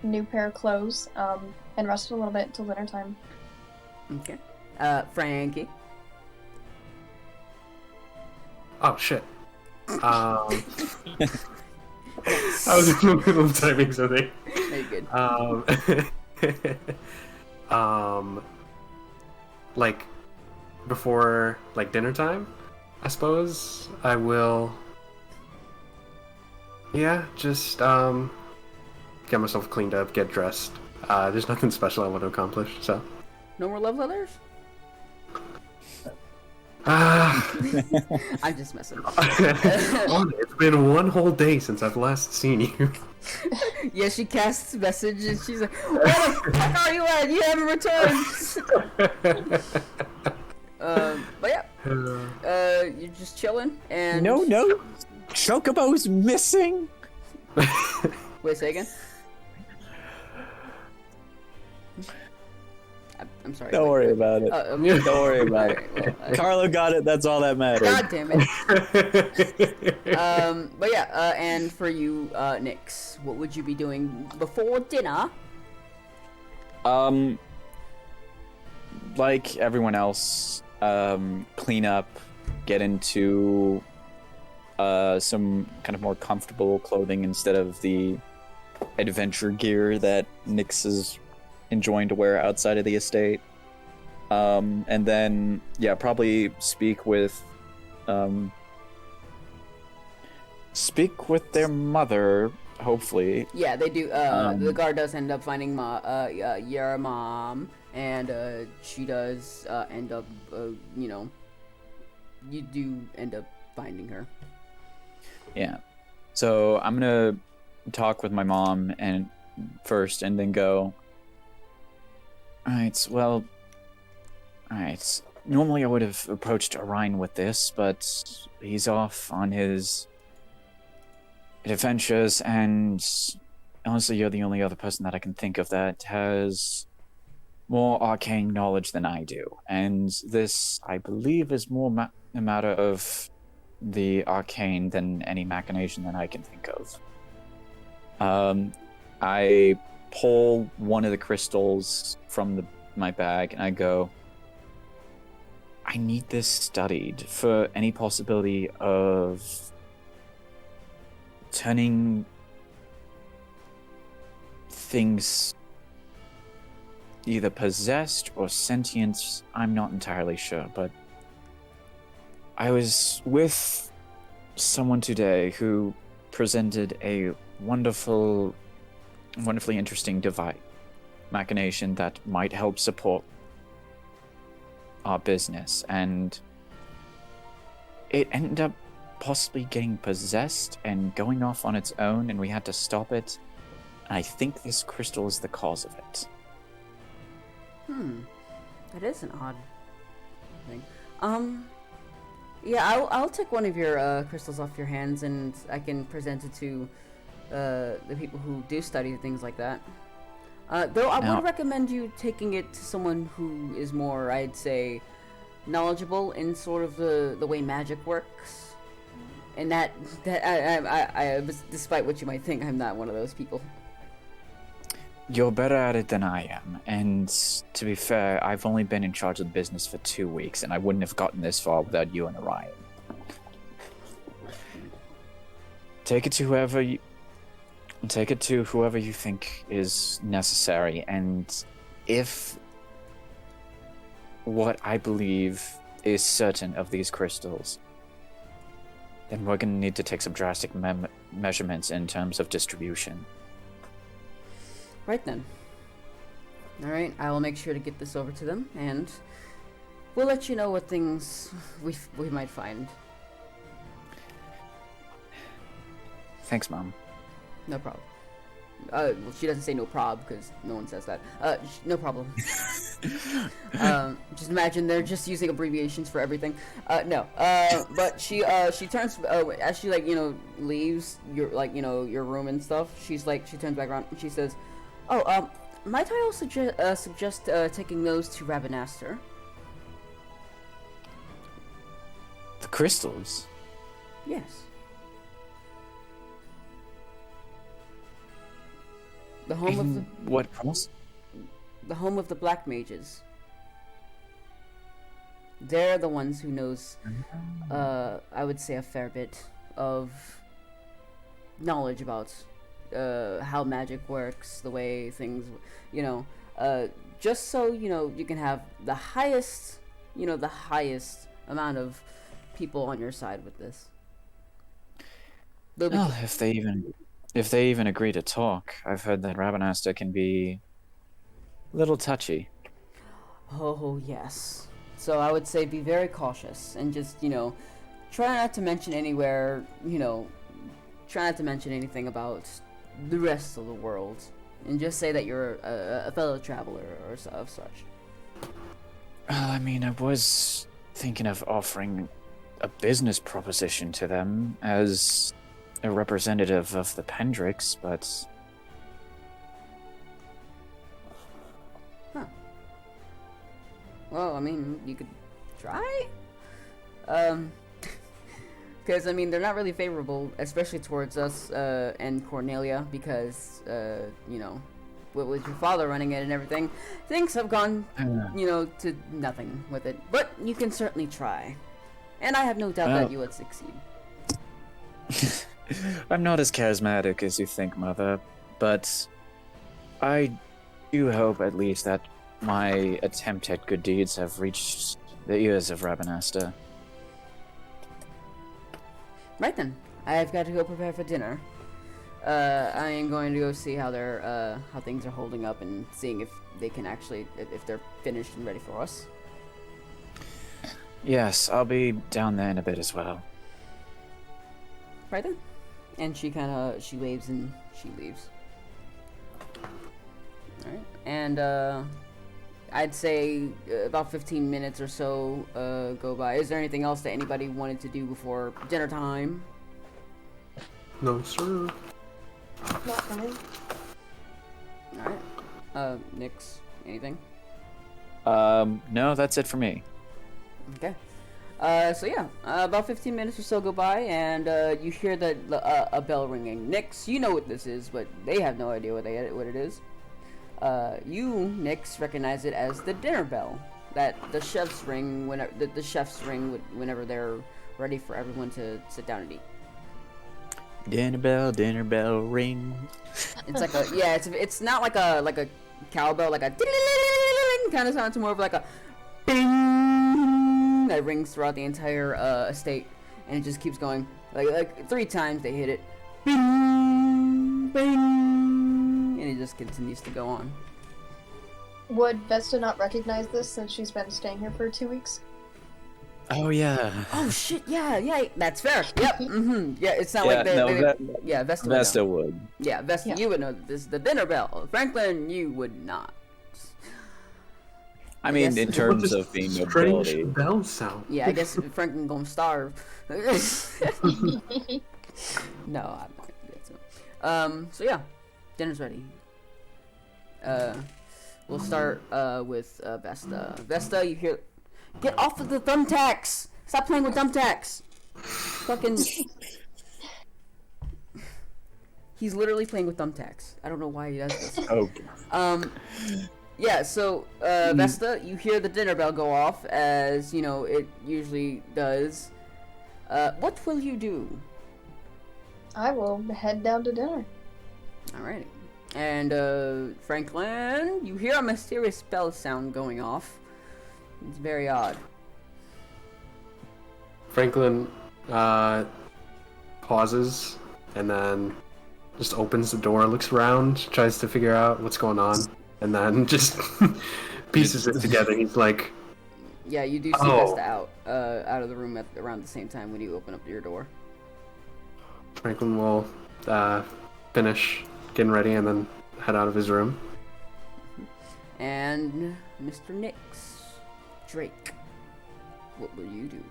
a new pair of clothes, and rest a little bit until dinner time. Okay. Frankie. Oh shit. I was in the middle of typing something. Very good. Like before, like dinner time, I suppose I will. Yeah, just get myself cleaned up, get dressed. There's nothing special I want to accomplish, so. No more love letters? I'm just messing. It's been one whole day since I've last seen you. Yeah, she casts a message and she's like, "Where the fuck are you at? You haven't returned." But yeah, you're just chilling and. No, Chocobo's missing. Wait a second. I'm sorry. Don't worry about it. Okay. Don't worry about it. Right, well, Carlo got it. That's all that matters. God damn it. But yeah, and for you, Nyx, what would you be doing before dinner? Like everyone else, clean up, get into some kind of more comfortable clothing instead of the adventure gear that Nyx is enjoying to wear outside of the estate. And then, probably speak with their mother, hopefully. Yeah, they do. The guard does end up finding your mom, and she does end up, you do end up finding her. Yeah. So I'm gonna talk with my mom first, and then go. Alright, normally I would have approached Orion with this, but he's off on his adventures, and honestly, you're the only other person that I can think of that has more arcane knowledge than I do. And this, I believe, is more a matter of the arcane than any machination that I can think of. I pull one of the crystals from my bag, and I go, I need this studied for any possibility of turning things either possessed or sentient. I'm not entirely sure, but I was with someone today who presented a wonderfully interesting device machination that might help support our business, and it ended up possibly getting possessed and going off on its own, and we had to stop it. I think this crystal is the cause of it. That is an odd thing. Yeah, I'll take one of your crystals off your hands, and I can present it to the people who do study things like that. Though I would recommend you taking it to someone who is more, I'd say, knowledgeable in sort of the way magic works. And that I despite what you might think, I'm not one of those people. You're better at it than I am, and to be fair, I've only been in charge of the business for 2 weeks, and I wouldn't have gotten this far without you and Orion. Take it to whoever you think is necessary, and if what I believe is certain of these crystals, then we're going to need to take some drastic measurements in terms of distribution. Right then. Alright, I will make sure to get this over to them, and we'll let you know what things we might find. Thanks, Mom. No problem. Well, she doesn't say no prob, because no one says that. No problem. Just imagine they're just using abbreviations for everything. No. But she turns, as she, leaves your room and stuff, she turns back around and she says, "Oh, might I also suggest taking those to Ravenaster?" The crystals? Yes. The home of the... What else? The home of the Black Mages. They're the ones who knows, I would say, a fair bit of knowledge about how magic works, the way things, just so, you can have the highest amount of people on your side with this. Well, if they even agree to talk, I've heard that Ravenaster can be a little touchy. Oh, yes. So I would say be very cautious and just, try not to mention try not to mention anything about the rest of the world. And just say that you're a fellow traveler or of such. Well, I mean, I was thinking of offering a business proposition to them as a representative of the Pendrix, but... Huh. Well, I mean, you could try? Because, I mean, they're not really favorable, especially towards us and Cornelia, because, with your father running it and everything, things have gone, to nothing with it. But you can certainly try. And I have no doubt that you would succeed. I'm not as charismatic as you think, Mother, but I do hope at least that my attempt at good deeds have reached the ears of Ravenaster. Right then, I've got to go prepare for dinner. I am going to go see how how things are holding up and seeing if they can actually, if they're finished and ready for us. Yes, I'll be down there in a bit as well. Right then. And she waves and she leaves. Alright. And, I'd say about 15 minutes or so, go by. Is there anything else that anybody wanted to do before dinner time? No, sir. Not for me. Alright. Nix, anything? No, that's it for me. Okay. So yeah, about 15 minutes or so go by, and you hear a bell ringing. Nix, you know what this is, but they have no idea what it is. You, Nix, recognize it as the dinner bell that the chefs ring whenever they're ready for everyone to sit down and eat. Dinner bell, ring. It's like it's not like a cowbell, like a kind of sound. It's more of like a bing that rings throughout the entire estate, and it just keeps going. Like 3 times they hit it. Bing, bing, and it just continues to go on. Would Vesta not recognize this since she's been staying here for 2 weeks? Oh yeah. Oh shit! Yeah, that's fair. Yep. Yeah, it's not like yeah, Vesta. Vesta would. Yeah, Vesta, you would know this is the dinner bell. Franklin, you would not. I mean, guess- in terms of being nobility. Strange bell sound. Yeah, I guess Franklin gonna starve. No, I'm not gonna do that. So yeah, dinner's ready. We'll start with Vesta. Vesta, you hear? Get off of the thumbtacks! Stop playing with thumbtacks! Fucking. He's literally playing with thumbtacks. I don't know why he does this. Oh. Yeah, so, Vesta, you hear the dinner bell go off, as, you know, it usually does. What will you do? I will head down to dinner. Alrighty. And, Franklin, you hear a mysterious bell sound going off. It's very odd. Franklin pauses and then just opens the door, looks around, tries to figure out what's going on, and then just pieces it together. He's like, Yeah, you do see Vesta out of the room at around the same time when you open up your door. Franklin will finish getting ready and then head out of his room. And Mr. Nix, Drake, what will you do?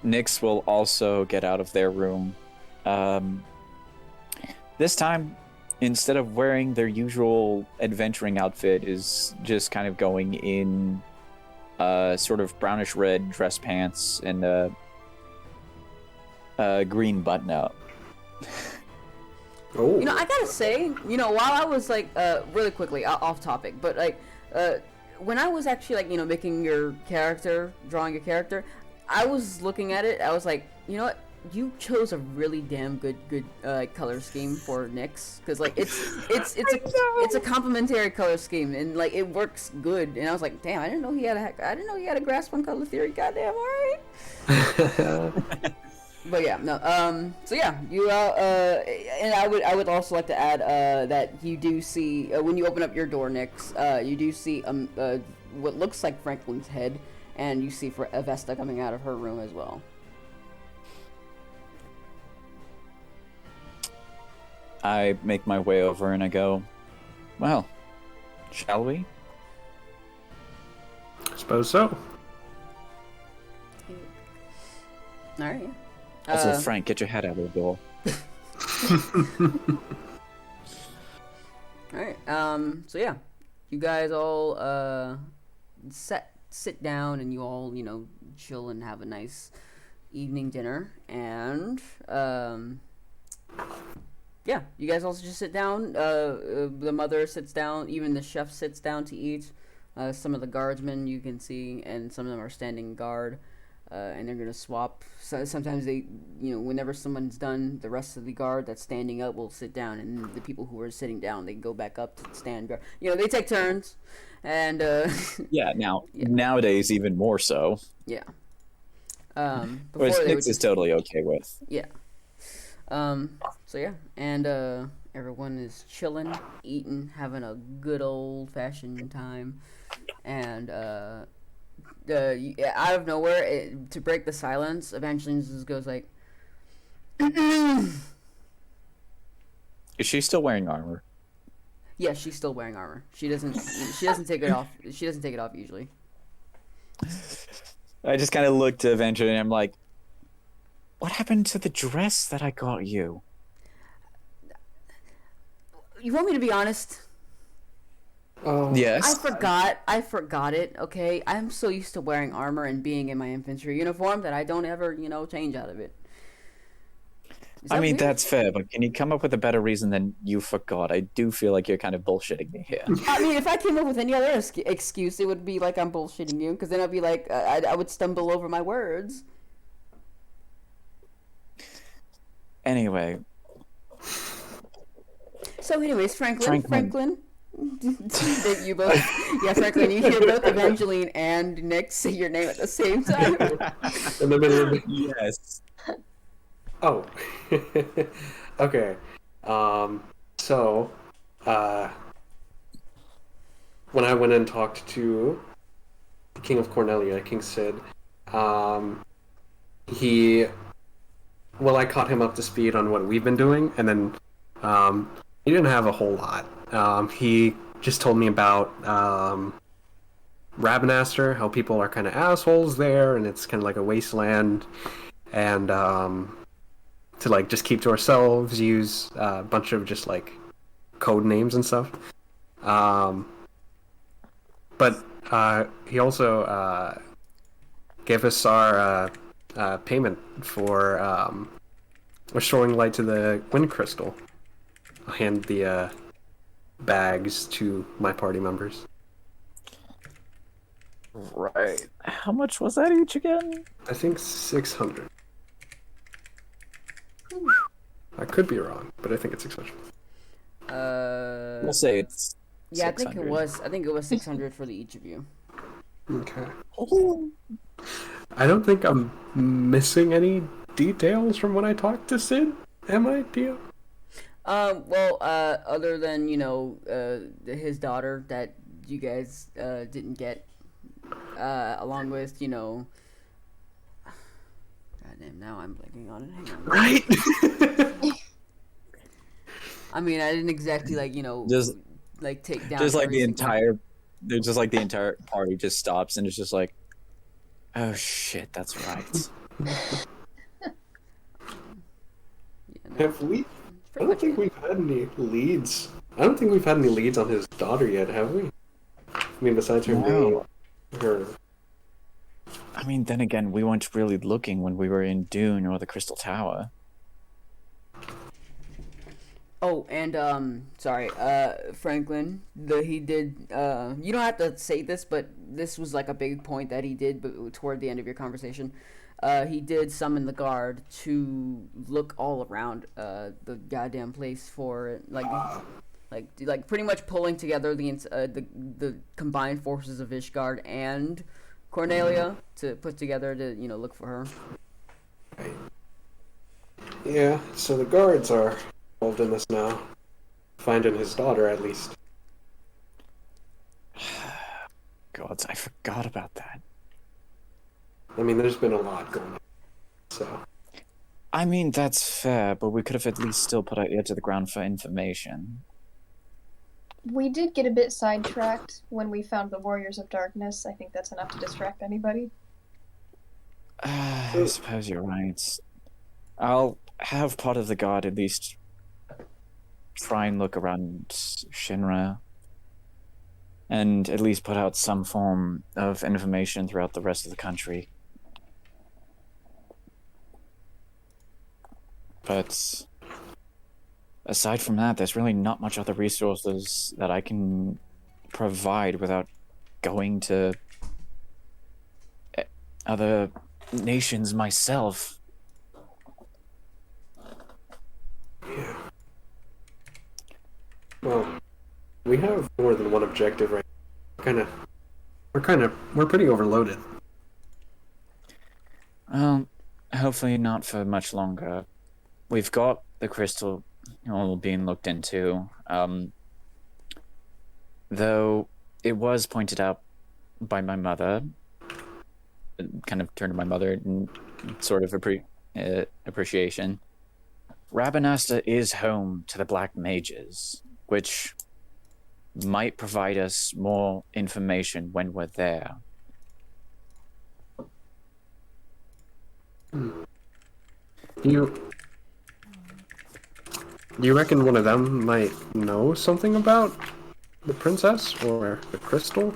Nyx will also get out of their room. This time, instead of wearing their usual adventuring outfit, is just kind of going in sort of brownish red dress pants and a green button up. Oh. You know, I gotta say, you know, while I was like, really quickly off topic, but like, when I was actually like, you know, making your character, drawing your character, I was looking at it. I was like, you know what? You chose a really damn good color scheme for Nyx, because like it's a complementary color scheme and like it works good. And I was like, damn, I didn't know he had a grasp on color theory. Goddamn, all right. But yeah, no. So yeah, you and I would also like to add that you do see when you open up your door, Nyx, you do see what looks like Franklin's head, and you see Vesta coming out of her room as well. I make my way over and I go, well, shall we? I suppose so. All right. Also, Frank, get your head out of the door. All right. So yeah, you guys all sit down and you all, you know, chill and have a nice evening dinner, and yeah, you guys also just sit down. The mother sits down. Even the chef sits down to eat. Some of the guardsmen you can see, and some of them are standing guard, and they're gonna swap. So sometimes they, you know, whenever someone's done, the rest of the guard that's standing up will sit down, and the people who are sitting down, they go back up to stand guard. You know, they take turns, and yeah. Nowadays even more so. Yeah. Which Nyx is totally okay with. Yeah. So yeah, and everyone is chilling, eating, having a good old-fashioned time, and out of nowhere, to break the silence, Evangeline just goes like, Is she still wearing armor? yeah, she's still wearing armor. She doesn't take it off. She doesn't take it off usually. I just kind of looked to Evangeline and I'm like, what happened to the dress that I got you? You want me to be honest? Yes. I forgot it, okay? I'm so used to wearing armor and being in my infantry uniform that I don't ever, you know, change out of it. I mean, weird? that's fair, but can you come up with a better reason than you forgot? I do feel like you're kind of bullshitting me here. I mean, if I came up with any other excuse, it would be like I'm bullshitting you, because then I'd be like, I would stumble over my words. Anyway. So anyways, Franklin. You both, yeah, Franklin, you hear both Evangeline and Nick say your name at the same time. In the middle of the... Yes. Oh. Okay. So, uh, when I went and talked to the King of Cornelia, King Sid, um, he, well, I caught him up to speed on what we've been doing, and then, he didn't have a whole lot. He just told me about, Rabanastre, how people are kind of assholes there, and it's kind of like a wasteland, and, to like just keep to ourselves, use a bunch of just like code names and stuff. Um, but he also gave us our payment for restoring light to the wind crystal. I'll hand the bags to my party members. Right. How much was that each again? I think 600. I could be wrong, but I think it's 600. We'll say it's Yeah, 600. I think it was 600 for the each of you. Okay. Oh. I don't think I'm missing any details from when I talked to Sid. Am I, Tia? Well, other than his daughter that you guys didn't get, along with goddamn, now I'm blanking on it. Hang on. Right? I mean, I didn't exactly Just take down. just like every the single- entire, there's just like the entire party just stops and it's just like, oh shit, that's right. Yeah, no, Have we? I pretty don't much think it. we've had any leads. I don't think we've had any leads on his daughter yet, have we? I mean, besides her name, her. I mean, then again, we weren't really looking when we were in Dune or the Crystal Tower. Oh, and sorry, Franklin. He did. You don't have to say this, but this was like a big point that he did. But toward the end of your conversation, he did summon the guard to look all around the goddamn place for like pretty much pulling together the combined forces of Ishgard and Cornelia to put together to look for her. Yeah, so the guards are involved in this now. Finding his daughter, at least. God, I forgot about that. I mean, there's been a lot going on. So. I mean, that's fair, but we could have at least still put our ear to the ground for information. We did get a bit sidetracked when we found the Warriors of Darkness. I think that's enough to distract anybody. I suppose you're right. I'll have part of the guard at least try and look around Shinra and at least put out some form of information throughout the rest of the country. But aside from that, there's really not much other resources that I can provide without going to other nations myself. Yeah. Well, we have more than one objective right now. We're pretty overloaded. Well, hopefully not for much longer. We've got the crystal all being looked into. Though it was pointed out by my mother, kind of turned to my mother in sort of appreciation. Rabanastre is home to the Black Mages, which might provide us more information when we're there. Do you reckon one of them might know something about the princess or the crystal?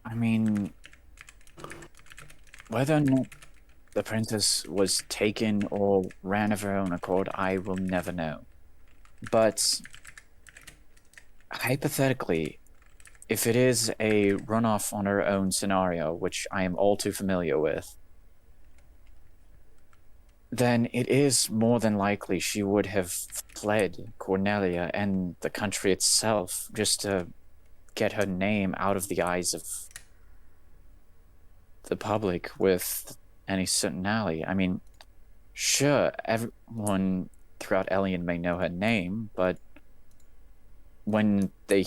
I mean, whether or not the princess was taken or ran of her own accord, I will never know. But hypothetically, if it is a runoff on her own scenario, which I am all too familiar with, then it is more than likely she would have fled Cornelia and the country itself just to get her name out of the eyes of the public with any certain alley. I mean, sure, everyone throughout Elian may know her name, but when the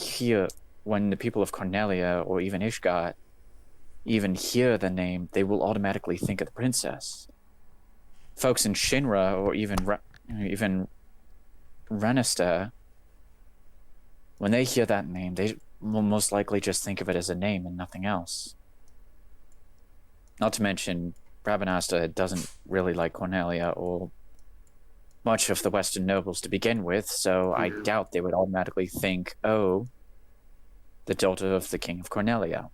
people of Cornelia or even Ishgard even hear the name, they will automatically think of the princess. Folks in Shinra or even Renister, when they hear that name, they will most likely just think of it as a name and nothing else. Not to mention, Rabanasta doesn't really like Cornelia or much of the Western nobles to begin with, so I doubt they would automatically think, oh, the daughter of the King of Cornelia.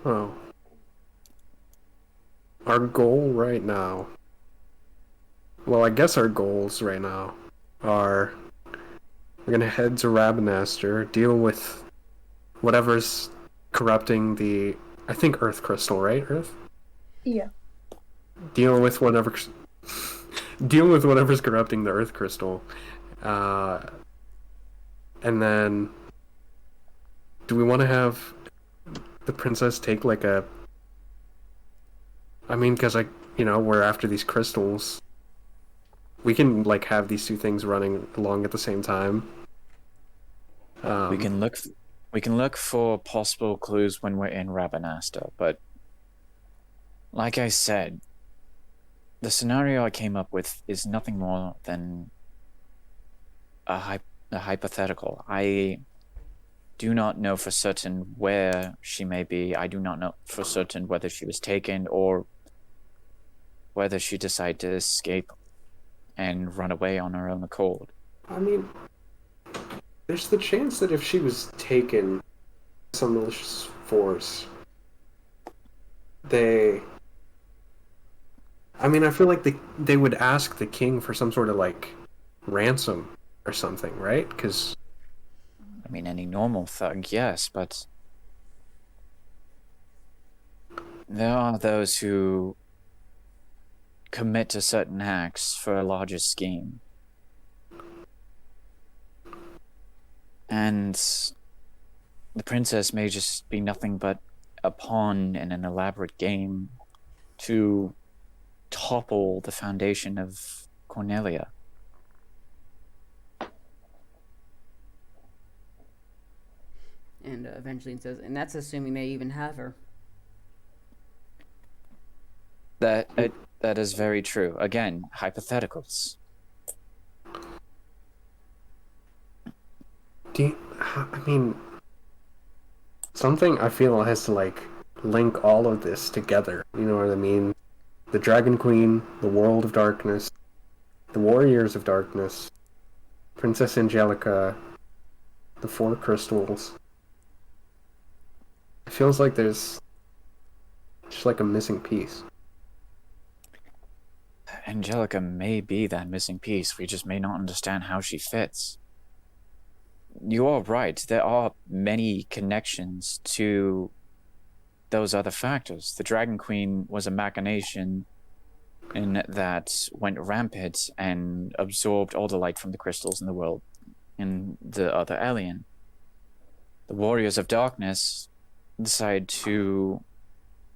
Oh. Our goal right now. Well, I guess our goals right now are we're gonna head to Rabanastre, deal with whatever's corrupting the, I think, Earth Crystal, right? Earth? Yeah. Deal with whatever's corrupting the Earth Crystal. And then do we want to have the princess take like a, I mean, because we're after these crystals. We can like have these two things running along at the same time. We can look for possible clues when we're in Rabanasta, but like I said, the scenario I came up with is nothing more than a hypothetical. I do not know for certain where she may be. I do not know for certain whether she was taken or whether she decided to escape and run away on her own accord. I mean, there's the chance that if she was taken some malicious force, I feel like they would ask the king for some sort of like ransom or something, right? Because I mean, any normal thug, yes, but there are those who commit to certain acts for a larger scheme. And the princess may just be nothing but a pawn in an elaborate game to topple the foundation of Cornelia. And Evangeline says, and that's assuming they even have her. That is very true. Again, hypotheticals. Something I feel has to like link all of this together. You know what I mean? The Dragon Queen, the World of Darkness, the Warriors of Darkness, Princess Angelica, the Four Crystals. It feels like there's just like a missing piece. Angelica may be that missing piece. We just may not understand how she fits. You are right. There are many connections to those other factors. The Dragon Queen was a machination in that went rampant and absorbed all the light from the crystals in the world in the other alien. The Warriors of Darkness decide to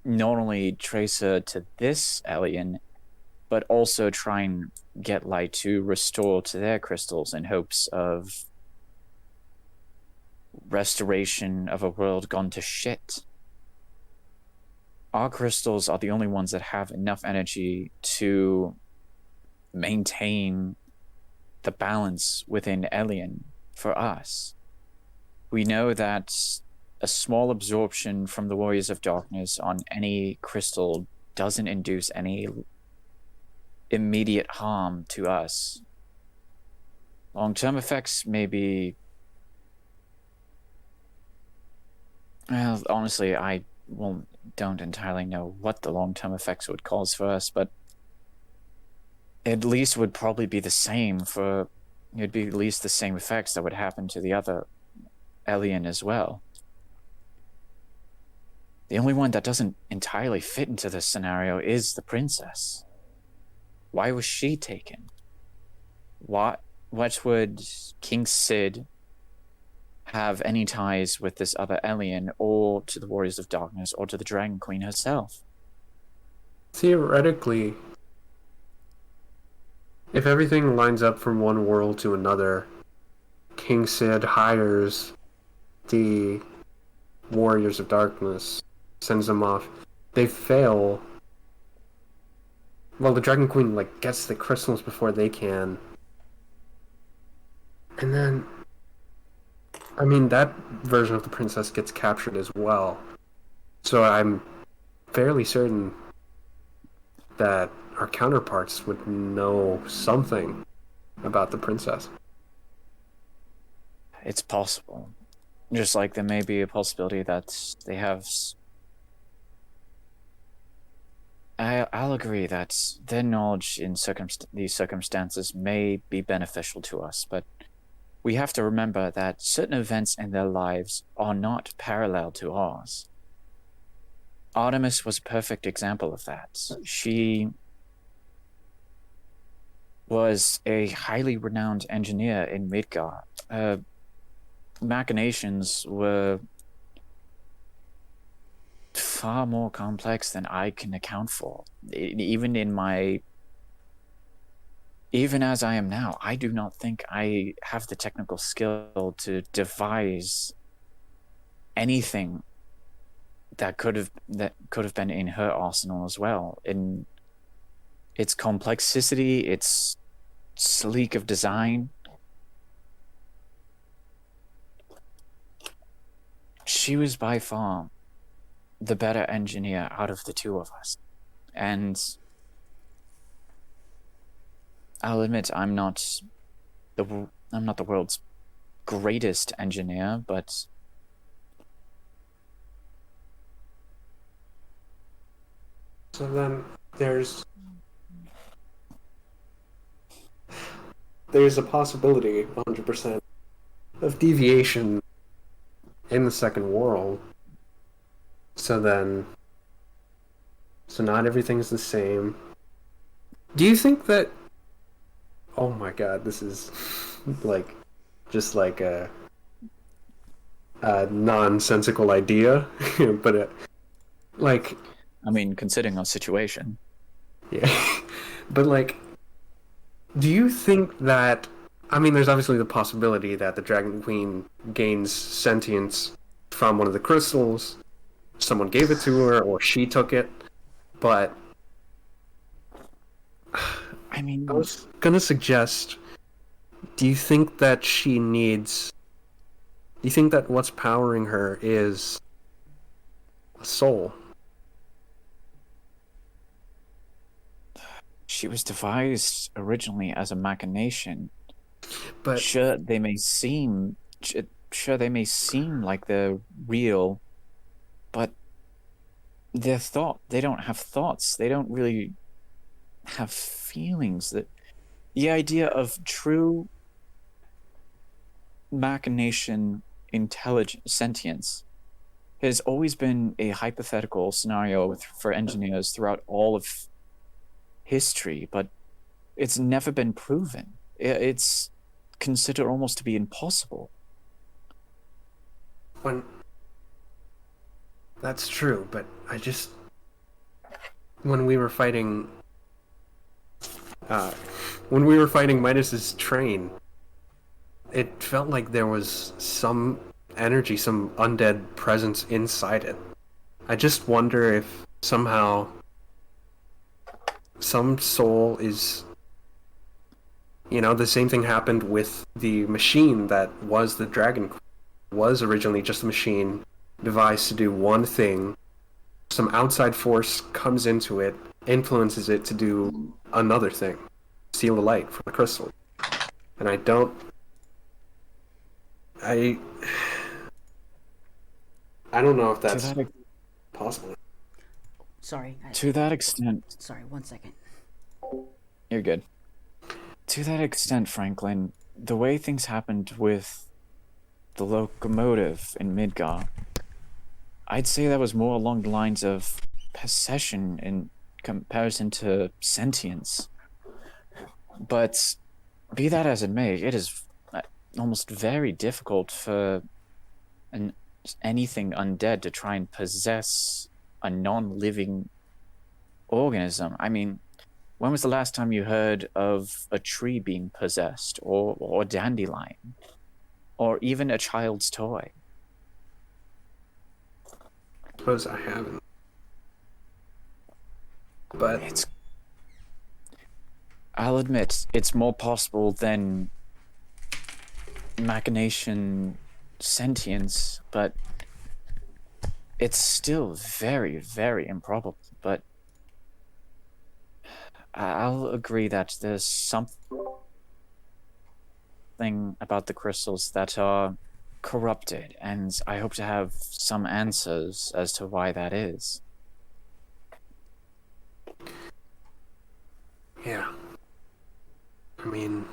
not only trace her to this alien, but also try and get light to restore to their crystals in hopes of restoration of a world gone to shit. Our crystals are the only ones that have enough energy to maintain the balance within Elian for us. We know that a small absorption from the Warriors of Darkness on any crystal doesn't induce any immediate harm to us. Long-term effects may be... Well, honestly, I don't entirely know what the long-term effects would cause for us, but at least would probably be the same for... It'd be at least the same effects that would happen to the other alien as well. The only one that doesn't entirely fit into this scenario is the princess. Why was she taken? What would King Sid have any ties with this other alien, or to the Warriors of Darkness, or to the Dragon Queen herself. Theoretically, if everything lines up from one world to another, King Sid hires the Warriors of Darkness, sends them off. They fail. Well, the Dragon Queen gets the crystals before they can. And then that version of the princess gets captured as well. So I'm fairly certain that our counterparts would know something about the princess. It's possible. Just like there may be a possibility that they have... I'll agree that their knowledge in these circumstances may be beneficial to us, but we have to remember that certain events in their lives are not parallel to ours. Artemis was a perfect example of that. She was a highly renowned engineer in Midgar. Machinations were far more complex than I can account for. Even as I am now, I do not think I have the technical skill to devise anything that could have been in her arsenal as well. In its complexity, its sleek of design. She was by far the better engineer out of the two of us. And I'll admit I'm not the world's greatest engineer, but so then there's a possibility, 100%, of deviation in the second world. So not everything's the same. Do you think that... Oh my god, this is just a nonsensical idea, but I mean, considering our situation. Yeah. But do you think that... there's obviously the possibility that the Dragon Queen gains sentience from one of the crystals. Someone gave it to her, or she took it. But I mean, I was gonna suggest, do you think that what's powering her is a soul? she was devised originally as a machination. But sure, they may seem like they're real, but they don't have thoughts. They don't really have feelings. That the idea of true machination sentience has always been a hypothetical scenario for engineers throughout all of history, but it's never been proven. It's considered almost to be impossible. That's true, but when we were fighting Midas's train, it felt like there was some energy, some undead presence inside it. I just wonder if somehow some soul is... the same thing happened with the machine that was the Dragon Queen. It was originally just a machine devised to do one thing. Some outside force comes into it, influences it to do another thing. Steal the light from the crystal. And I don't know if that's possible. Sorry. To that extent... Sorry, 1 second. You're good. To that extent, Franklin, the way things happened with the locomotive in Midgar, I'd say that was more along the lines of possession in comparison to sentience. But be that as it may, it is almost very difficult for anything undead to try and possess a non-living organism. I mean, when was the last time you heard of a tree being possessed, or a dandelion, or even a child's toy? I suppose I haven't. But I'll admit, it's more possible than machination sentience, but it's still very, very improbable. But I'll agree that there's something about the crystals that are corrupted, and I hope to have some answers as to why that is. yeah. I mean,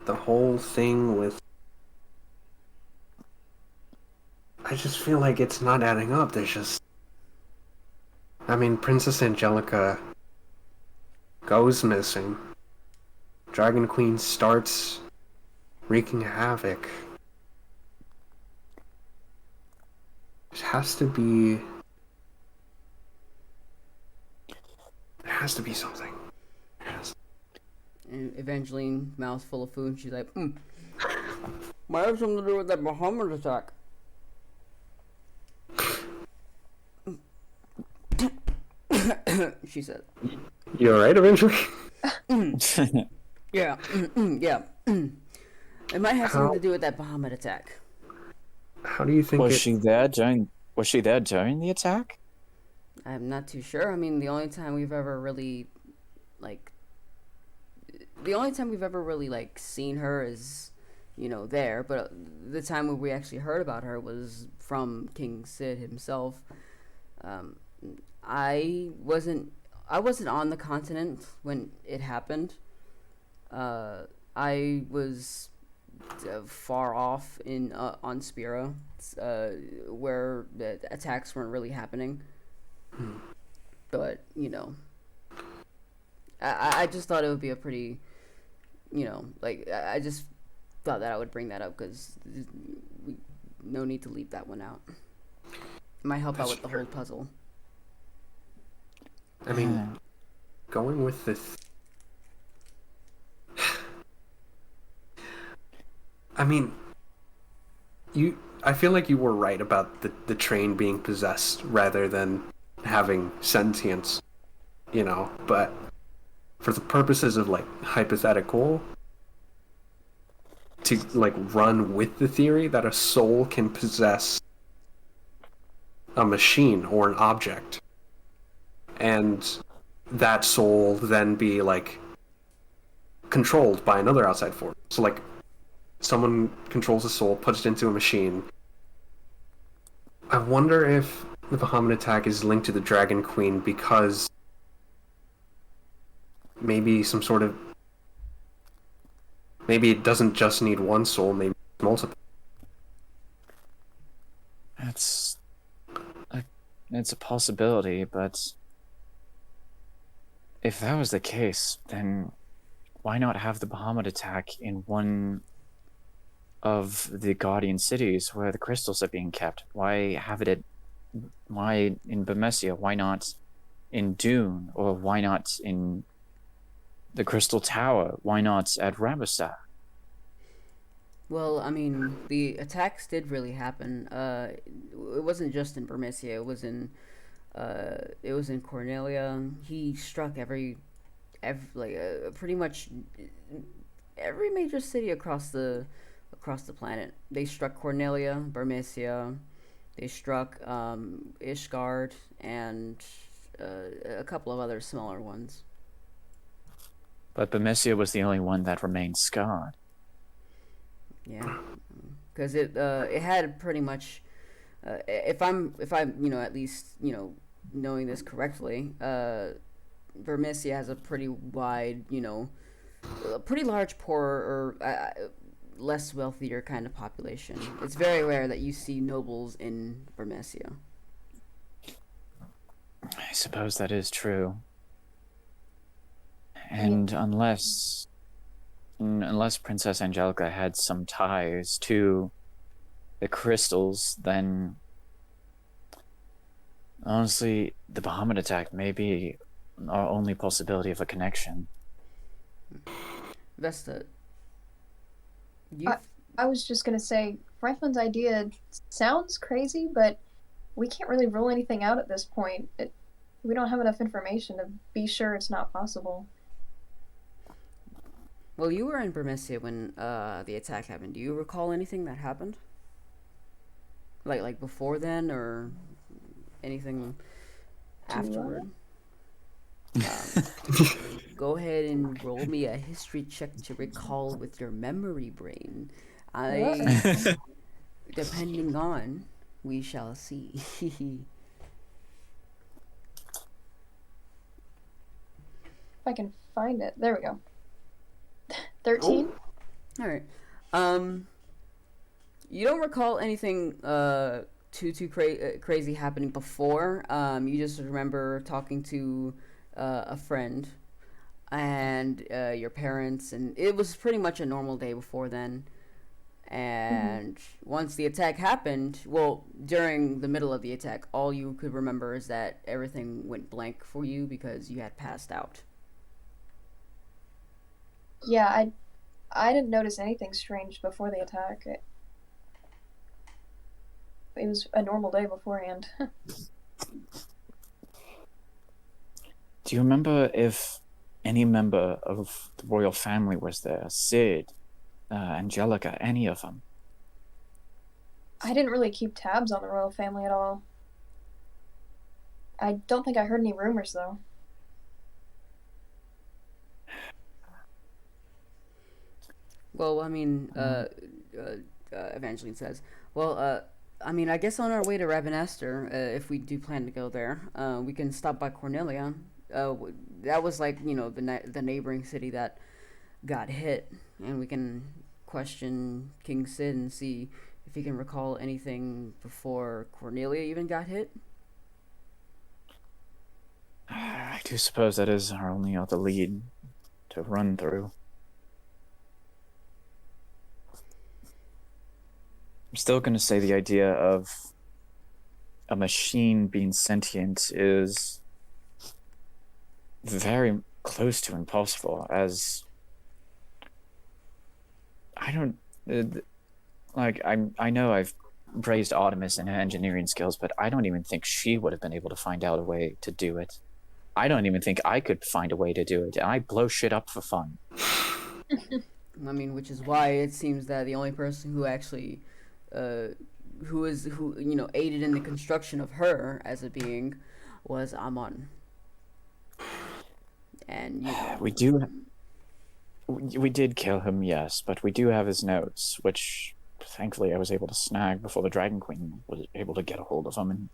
the whole thing with... I just feel like it's not adding up. There's just... I mean, Princess Angelica goes missing. Dragon Queen starts wreaking havoc. It has to be... There has to be something. And Evangeline, mouth full of food, she's like, might have something to do with that Muhammad attack. She said. You alright, eventually? Yeah, yeah. It might have something to do with that Muhammad attack. How do you think Was she there during the attack? I'm not too sure. I mean, the only time we've ever really, seen her is, there. But the time when we actually heard about her was from King Sid himself. I wasn't on the continent when it happened. I was far off on Spira, where the attacks weren't really happening. But I just thought it would be a pretty, I just thought that I would bring that up because no need to leave that one out. It might help out with the whole puzzle. I mean, going with this... I mean, I feel like you were right about the train being possessed rather than having sentience, but for the purposes of, hypothetical, to, run with the theory that a soul can possess a machine or an object, and that soul then be, controlled by another outside force. So, someone controls a soul, puts it into a machine. I wonder if the Bahamut attack is linked to the Dragon Queen because maybe maybe it doesn't just need one soul, maybe multiple. It's a possibility, but if that was the case, then why not have the Bahamut attack in one of the Guardian cities where the crystals are being kept? Why in Burmecia? Why not in Dune? Or why not in the Crystal Tower? Why not at Rabasar? Well, I mean, the attacks did really happen. It wasn't just in Burmecia. It was in Cornelia. He struck every pretty much every major city across the planet. They struck Cornelia, Burmecia. They struck Ishgard and a couple of other smaller ones. But Burmecia was the only one that remained scarred. Yeah, because it had pretty much. If I'm at least knowing this correctly, Burmecia has a pretty wide a pretty large poorer or less wealthier kind of population. It's very rare that you see nobles in Burmecia. I suppose that is true. And unless unless Princess Angelica had some ties to the crystals, then honestly, the Bahamut attack may be our only possibility of a connection. Vesta, you I was just gonna say, Franklin's idea sounds crazy, but we can't really rule anything out at this point. We don't have enough information to be sure it's not possible. well, you were in Bermesia when the attack happened. Do you recall anything that happened? Like before then, or anything afterward? Go ahead and roll me a history check to recall with your memory brain. Depending on, we shall see. If I can find it. There we go. 13? All right. You don't recall anything crazy happening before. You just remember talking to a friend and your parents, and it was pretty much a normal day before then. And once the attack happened, well, during the middle of the attack, all you could remember is that everything went blank for you because you had passed out. Yeah, I didn't notice anything strange before the attack. It was a normal day beforehand. Do you remember if any member of the royal family was there? Sid, Angelica, any of them? I didn't really keep tabs on the royal family at all. I don't think I heard any rumors, though. Well, I mean, Evangeline says, well, I mean, I guess on our way to Ravenester, if we do plan to go there, we can stop by Cornelia. That was like, the neighboring city that got hit, and we can question King Sid and see if he can recall anything before Cornelia even got hit. I do suppose that is our only other lead to run through. I'm still going to say the idea of a machine being sentient is very close to impossible, as I don't I know I've praised Artemis and her engineering skills, but I don't even think she would have been able to find out a way to do it. I don't even think I could find a way to do it, and I blow shit up for fun. I mean, which is why it seems that the only person who actually who aided in the construction of her as a being was Amon. And we did kill him, yes, but we do have his notes, which thankfully I was able to snag before the Dragon Queen was able to get a hold of them, and,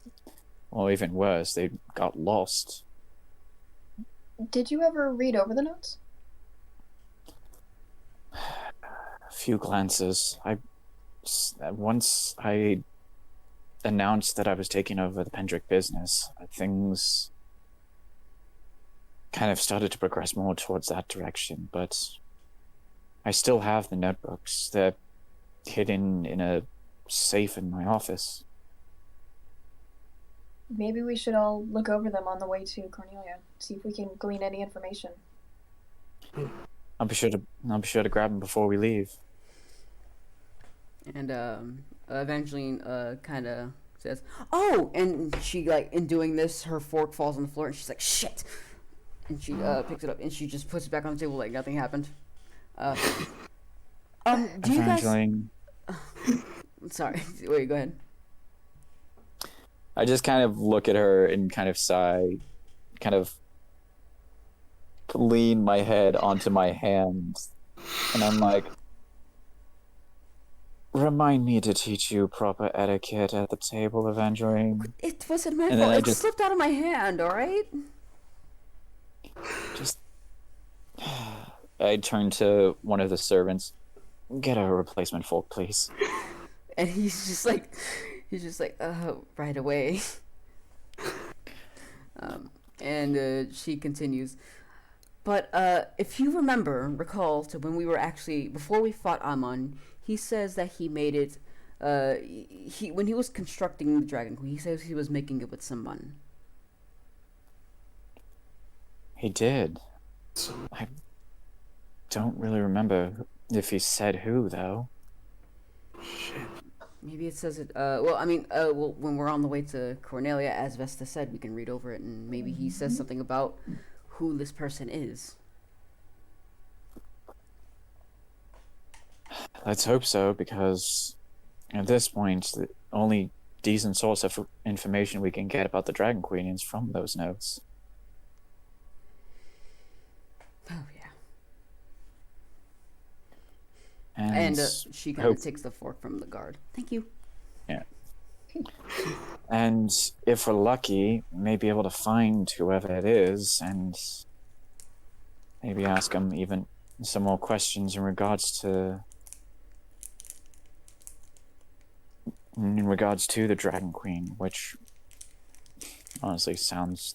or even worse, they got lost. Did you ever read over the notes? A few glances. Once I announced that I was taking over the Pendrick business, things kind of started to progress more towards that direction, but I still have the notebooks. They're hidden in a safe in my office. Maybe we should all look over them on the way to Cornelia, see if we can glean any information. I'll be sure to grab them before we leave. And Evangeline kind of says, "Oh!" And she, like, in doing this, her fork falls on the floor, and she's like, "Shit!" And she picks it up, and she just puts it back on the table like nothing happened. Do you guys? Sorry. Wait. Go ahead. I just kind of look at her and kind of sigh, kind of lean my head onto my hands, and I'm like, remind me to teach you proper etiquette at the table, Evangeline. It wasn't my fault. It slipped out of my hand, alright? I turn to one of the servants. Get a replacement fork, please. And he's just like, right away. And she continues, But if you recall to when we were actually before we fought Amon, he says that he made it. He when he was constructing the Dragon Queen, he says he was making it with someone. He did. I don't really remember if he said who, though. Shit. Maybe it says it. When we're on the way to Cornelia, as Vesta said, we can read over it, and maybe he says something about who this person is. Let's hope so, because at this point, the only decent source of information we can get about the Dragon Queen is from those notes. Oh yeah. And she kind of takes the fork from the guard. Thank you. Yeah. And if we're lucky, may be able to find whoever it is and maybe ask him even some more questions in regards to the Dragon Queen, which honestly sounds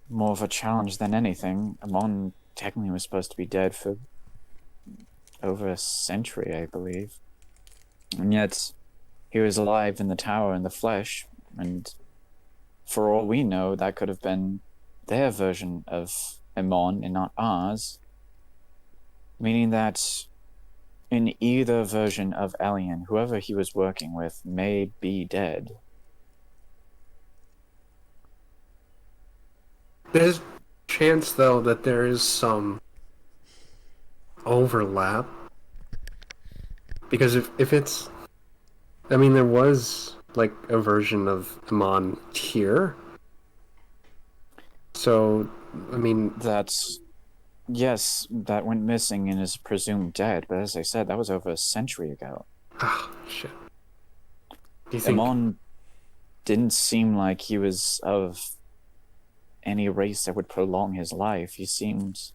more of a challenge than anything. Amon technically was supposed to be dead for over a century, I believe. And yet, he was alive in the tower in the flesh, and for all we know, that could have been their version of Amon and not ours. Meaning that in either version of Alien, whoever he was working with may be dead. There's a chance, though, that there is some overlap. Because if it's... I mean, there was, like, a version of Amon here. So, I mean... Yes, that went missing and is presumed dead, but as I said, that was over a century ago. Ah, shit. Do you think... Amon didn't seem like he was of any race that would prolong his life. He seemed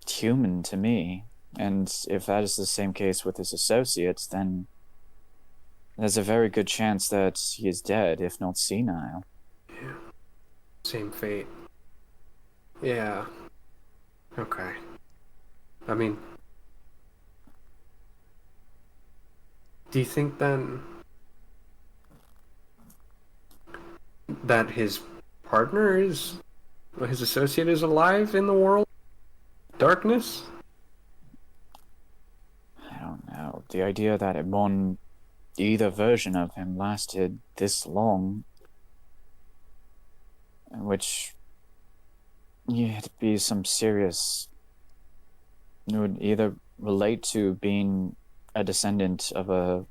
human to me. And if that is the same case with his associates, then there's a very good chance that he is dead, if not senile. Yeah. Same fate. Yeah. Okay. I mean... Do you think then that his partner is... his associate is alive in the world? Darkness? I don't know. The idea that Amon, either version of him, lasted this long, which you had to be some serious... It would either relate to being a descendant of a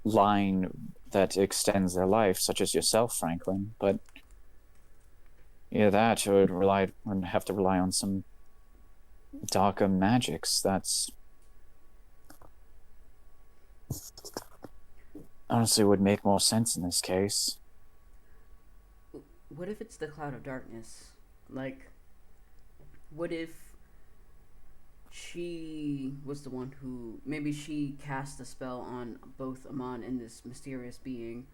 line that extends their life, such as yourself, Franklin, but either that or would have to rely on some darker magics. That's honestly would make more sense in this case. What if it's the cloud of darkness? Like, what if she was the one who... maybe she cast a spell on both Amon and this mysterious being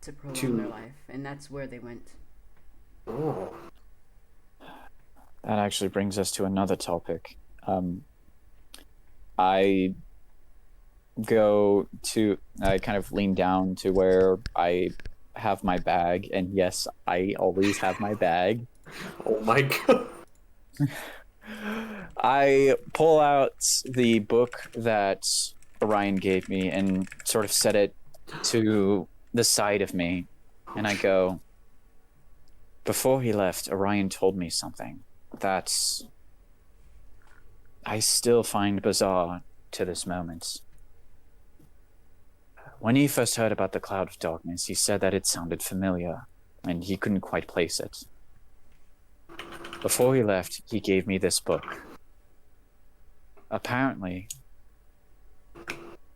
to prolong their life, and that's where they went. Oh. That actually brings us to another topic. I kind of lean down to where I have my bag, and yes, I always have my bag. Oh my god. I pull out the book that Orion gave me and sort of set it to the side of me, and I go, before he left, Orion told me something that I still find bizarre to this moment. When he first heard about the cloud of darkness, he said that it sounded familiar, and he couldn't quite place it. Before he left, he gave me this book. Apparently,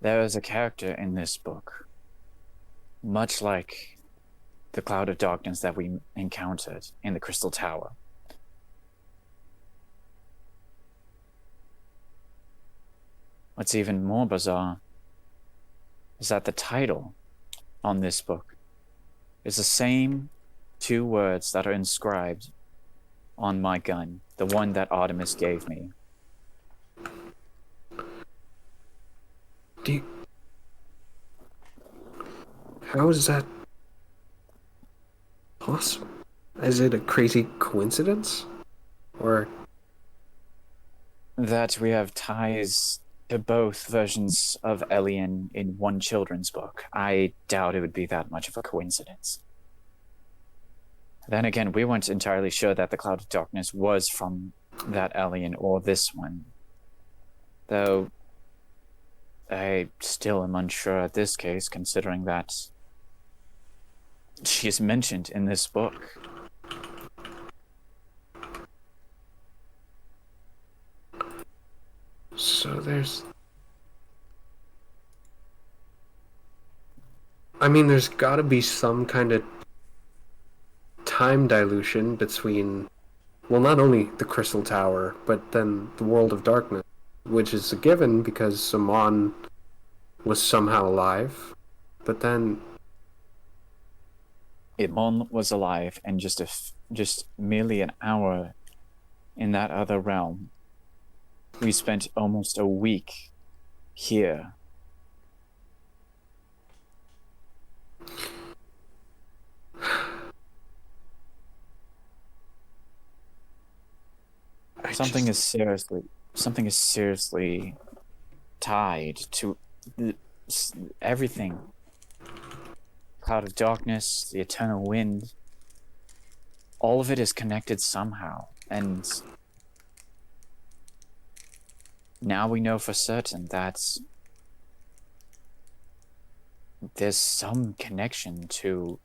there is a character in this book, much like the cloud of darkness that we encountered in the Crystal Tower. What's even more bizarre is that the title on this book is the same 2 words that are inscribed on my gun, the one that Artemis gave me. How is that possible? Is it a crazy coincidence? Or... That we have ties to both versions of Elian in one children's book. I doubt it would be that much of a coincidence. Then again, we weren't entirely sure that the Cloud of Darkness was from that Elian or this one. Though, I still am unsure at this case, considering that she is mentioned in this book. So there's... I mean, there's gotta be some kind of time dilution between, well, not only the Crystal Tower, but then the World of Darkness, which is a given because Amon was somehow alive, but then... Amon was alive, and just merely an hour in that other realm. We spent almost a week here. Something is seriously tied to everything. Cloud of Darkness, the Eternal Wind. All of it is connected somehow, and now we know for certain that there's some connection to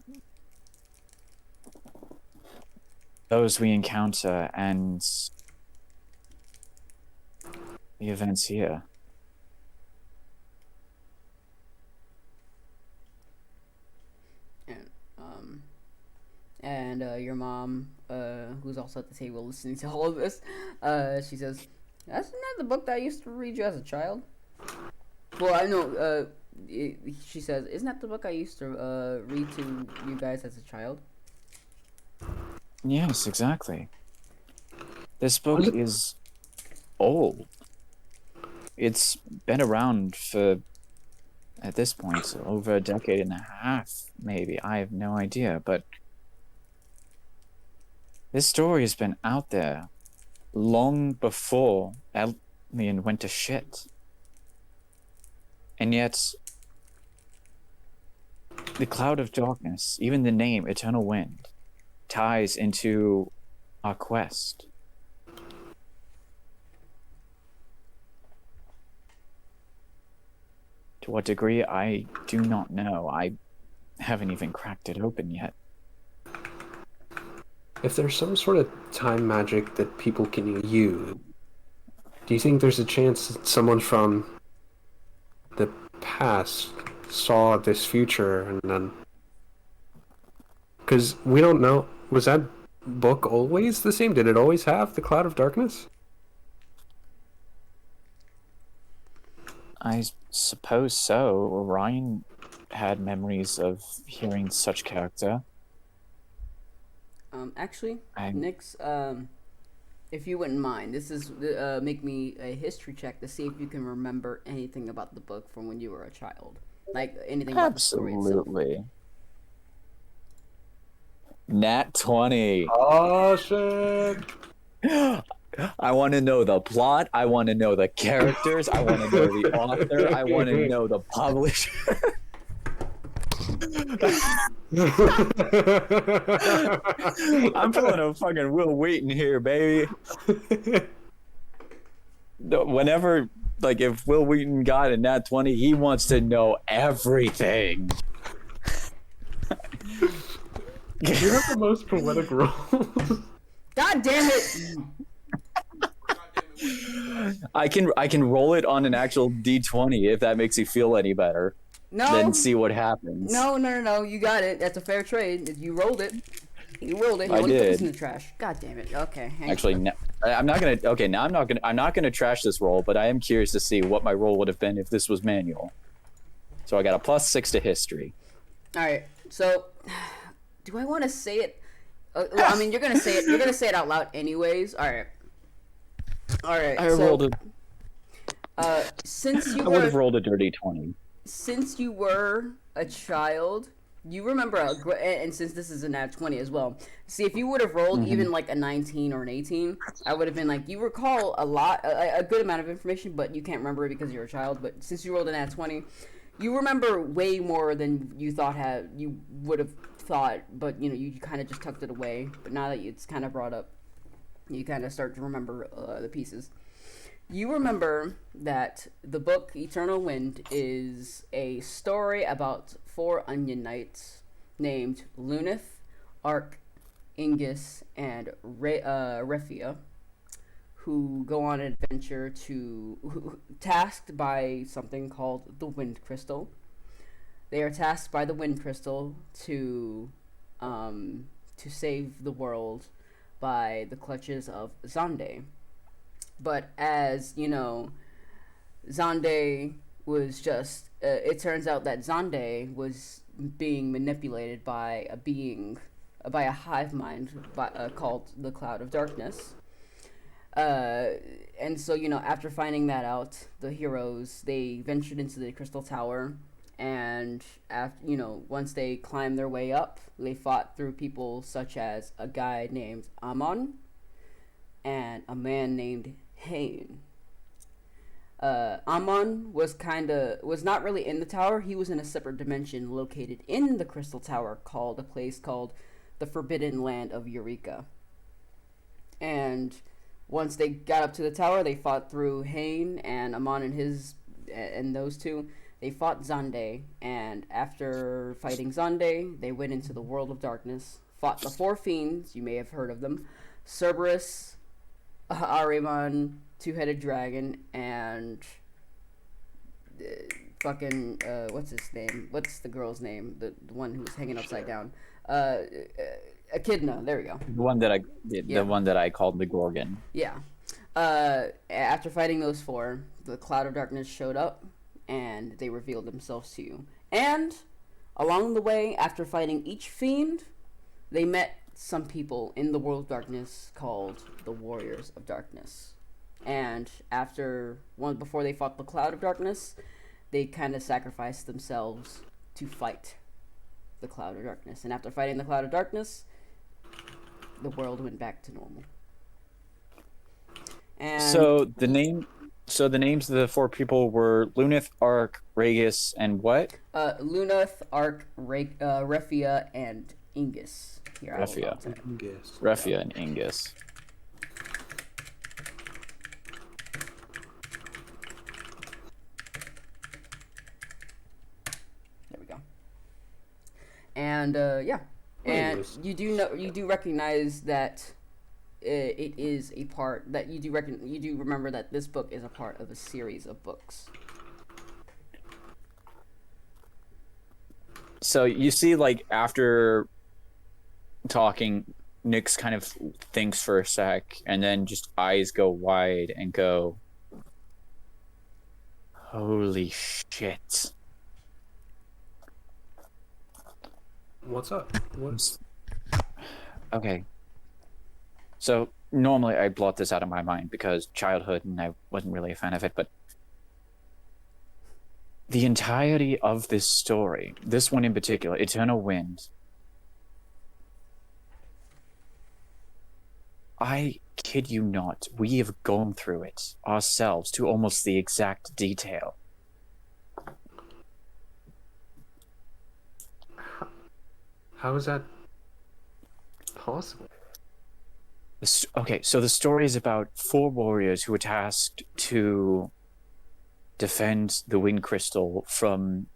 those we encounter and the events here. And your mom, who's also at the table listening to all of this, she says, "Isn't that the book that I used to read you as a child?" Well, I know. She says, "Isn't that the book I used to read to you guys as a child?" Yes, exactly. This book is old. It's been around for, at this point, over a decade and a half, maybe. I have no idea, but this story has been out there long before Elian went to shit. And yet, the Cloud of Darkness, even the name Eternal Wind, ties into our quest. To what degree, I do not know. I haven't even cracked it open yet. If there's some sort of time magic that people can use, do you think there's a chance that someone from the past saw this future and then... Because we don't know, was that book always the same? Did it always have the Cloud of Darkness? I suppose so. Orion had memories of hearing such character. Actually, Nix, if you wouldn't mind, this is make me a history check to see if you can remember anything about the book from when you were a child, like anything about the story itself. Absolutely. Nat 20. Oh shit! I want to know the plot. I want to know the characters. I want to know the author. I want to know the publisher. I'm pulling a fucking Will Wheaton here, baby. Whenever, like, if Will Wheaton got a Nat 20, he wants to know everything. You have the most poetic role. God damn it! I can roll it on an actual D20 if that makes you feel any better. No. Then see what happens. No. You got it. That's a fair trade. You rolled it. You rolled it. You I want to put this did. in the trash. God damn it. Okay. Actually, no, I'm not gonna. Okay, now I'm not gonna trash this roll, but I am curious to see what my roll would have been if this was manual. So I got a +6 to history. All right. So, do I want to say it? Well, I mean, you're gonna say it. You're gonna say it out loud anyways. All right. All right. I so, rolled since you I would have were rolled a dirty 20. since you were a child, you remember and since this is a nat 20 as well. See, if you would have rolled even like a 19 or an 18, I would have been like, you recall a good amount of information, but you can't remember it because you're a child. But since you rolled a nat 20, you remember way more than you would have thought. But you kind of just tucked it away. But now that it's kind of brought up, you kind of start to remember the pieces. You remember that the book Eternal Wind is a story about 4 onion knights named Luneth, Ark, Ingus, and Refia, who go on an adventure tasked by something called the Wind Crystal. They are tasked by the Wind Crystal to save the world by the clutches of Zande. But as you know, Zande was just. It turns out that Zande was being manipulated by a hive mind called the Cloud of Darkness. And so after finding that out, the heroes they ventured into the Crystal Tower, and once they climbed their way up, they fought through people such as a guy named Amon and a man named Hain. Amon was not really in the tower. He was in a separate dimension located in the Crystal Tower called the Forbidden Land of Eureka. And once they got up to the tower, they fought through Hain and Amon and those two. They fought Zande, and after fighting Zande, they went into the world of darkness, fought the 4 fiends, you may have heard of them, Cerberus, Ahriman, Two-Headed Dragon, and what's his name? What's the girl's name? The one who was hanging upside down. Echidna. There we go. The one that I called the Gorgon. Yeah. After fighting those 4, the Cloud of Darkness showed up, and they revealed themselves to you. And along the way, after fighting each fiend, they met some people in the world of darkness called the Warriors of Darkness. And before they fought the Cloud of Darkness, they kind of sacrificed themselves to fight the Cloud of Darkness. And after fighting the Cloud of Darkness, the world went back to normal. And So the names of the 4 people were Luneth, Ark, Regis, and what? Luneth, Ark, Refia, and Ingus. Here, Refia. Refia and Ingus. There we go. And and you do recognize that it is a part that you do remember that this book is a part of a series of books. So you see, like, after talking, Nyx kind of thinks for a sec, and then just eyes go wide and go, holy shit. What's up? Okay. So normally I blot this out of my mind because childhood and I wasn't really a fan of it, but the entirety of this story, this one in particular, Eternal Wind, I kid you not, we have gone through it ourselves to almost the exact detail. How is that possible? Okay, so the story is about 4 warriors who were tasked to defend the Wind Crystal from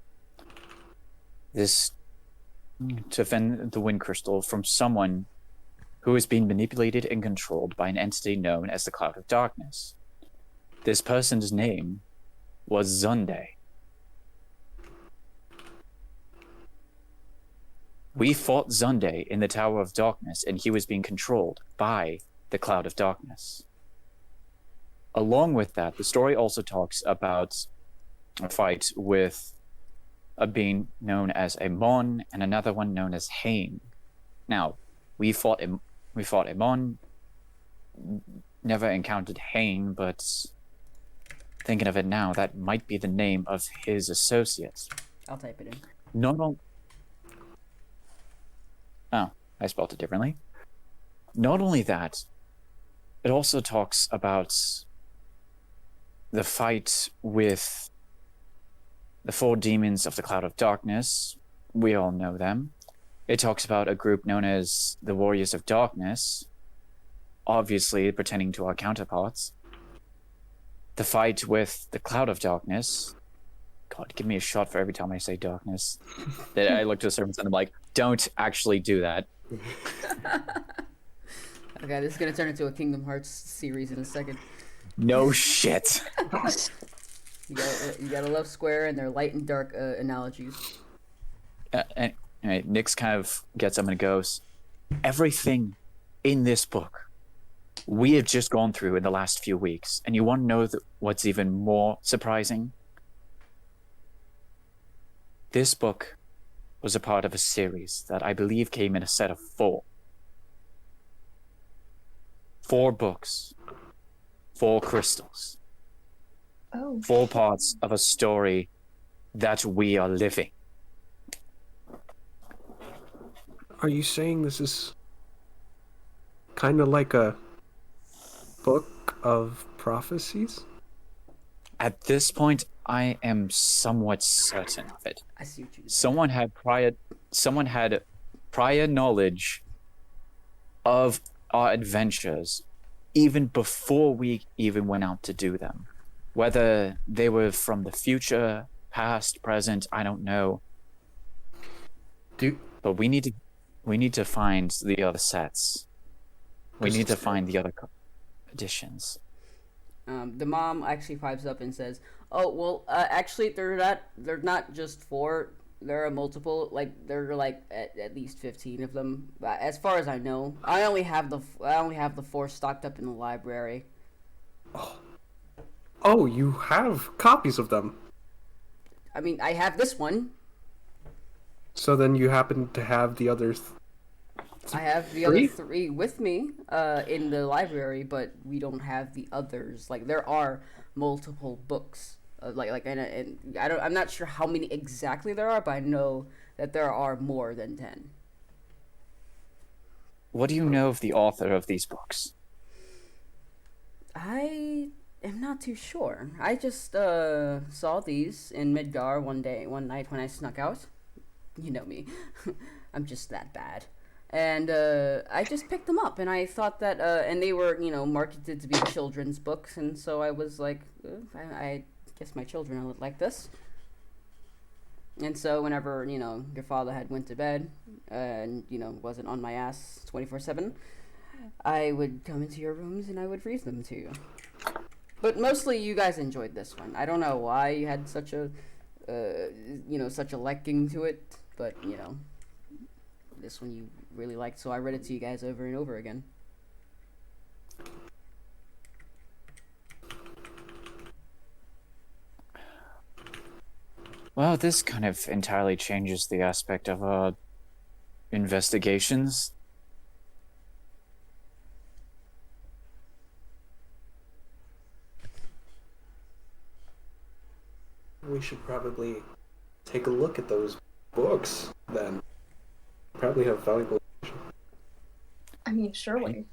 someone who has been manipulated and controlled by an entity known as the Cloud of Darkness. This person's name was Zunde. We fought Zunde in the Tower of Darkness, and he was being controlled by the Cloud of Darkness. Along with that, the story also talks about a fight with a being known as Amon and another one known as Hain. Now, we fought Amon, never encountered Hain, but thinking of it now, that might be the name of his associate. I'll type it in. Not on... Oh, I spelled it differently. Not only that, it also talks about the fight with the 4 demons of the Cloud of Darkness. We all know them. It talks about a group known as the Warriors of Darkness, obviously pertaining to our counterparts. The fight with the Cloud of Darkness. God, give me a shot for every time I say darkness. I look to the servants and I'm like, don't actually do that. Okay, this is gonna turn into a Kingdom Hearts series in a second. No shit. You gotta love Square and their light and dark analogies. Anyway, Nyx kind of gets up and goes, everything in this book we have just gone through in the last few weeks, and you want to know what's even more surprising? This book was a part of a series that I believe came in a set of 4. 4 books, 4 crystals, Oh. 4 parts of a story that we are living. Are you saying this is kind of like a book of prophecies? At this point, I am somewhat certain of it. I see what you did. Someone had prior knowledge of our adventures even before we even went out to do them. Whether they were from the future, past, present, I don't know. But we need to find the other sets. We need to find the other editions. The mom actually pipes up and says, "Oh well, actually they're not just 4. There are multiple. Like there are like at least 15 of them. As far as I know, I only have the 4 stocked up in the library." Oh, you have copies of them. I mean, I have this one. So then you happen to have the others. I have the other 3 with me in the library, but we don't have the others. Like there are multiple books. And I'm not sure how many exactly there are, but I know that there are more than 10. What do you know of the author of these books? I am not too sure. I just saw these in Midgar one night when I snuck out. You know me. I'm just that bad. And I just picked them up, and I thought that, and they were, marketed to be children's books, and so I was like, I guess my children would like this. And so whenever, your father had went to bed, and, wasn't on my ass 24/7, I would come into your rooms and I would read them to you. But mostly you guys enjoyed this one. I don't know why you had such a, such a liking to it, but, this one you really liked, so I read it to you guys over and over again. Well, this kind of entirely changes the aspect of our investigations. We should probably take a look at those books then. Probably have valuable information. I mean, surely.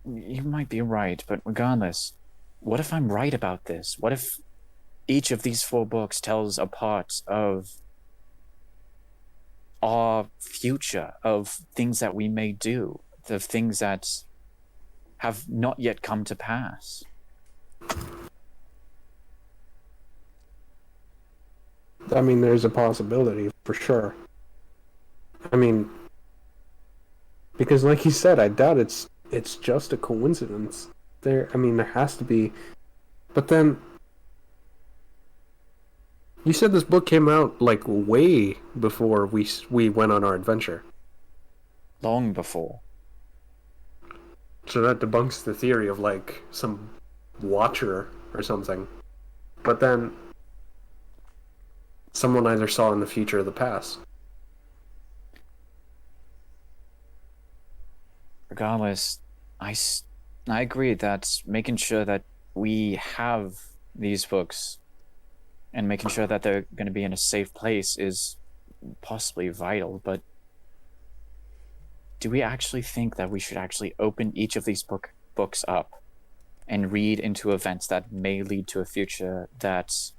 You might be right, but regardless, what if I'm right about this? What if each of these 4 books tells a part of our future, of things that we may do, the things that have not yet come to pass? I mean, there's a possibility for sure. I mean, because like you said, I doubt it's just a coincidence. There has to be. But then, you said this book came out like way before we went on our adventure. Long before. So that debunks the theory of like some watcher or something. But then someone either saw in the future or the past. regardless, I agree that making sure that we have these books and making sure that they're going to be in a safe place is possibly vital, but do we actually think that we should actually open each of these books up and read into events that may lead to a future that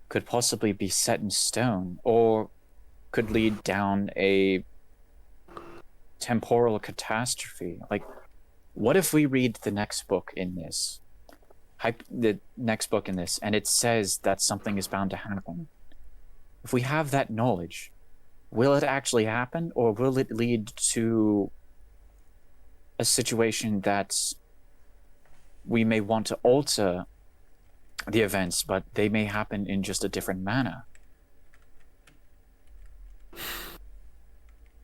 could possibly be set in stone or could lead down a temporal catastrophe? Like, what if we read the next book in this, and it says that something is bound to happen? If we have that knowledge, will it actually happen, or will it lead to a situation that we may want to alter the events, but they may happen in just a different manner?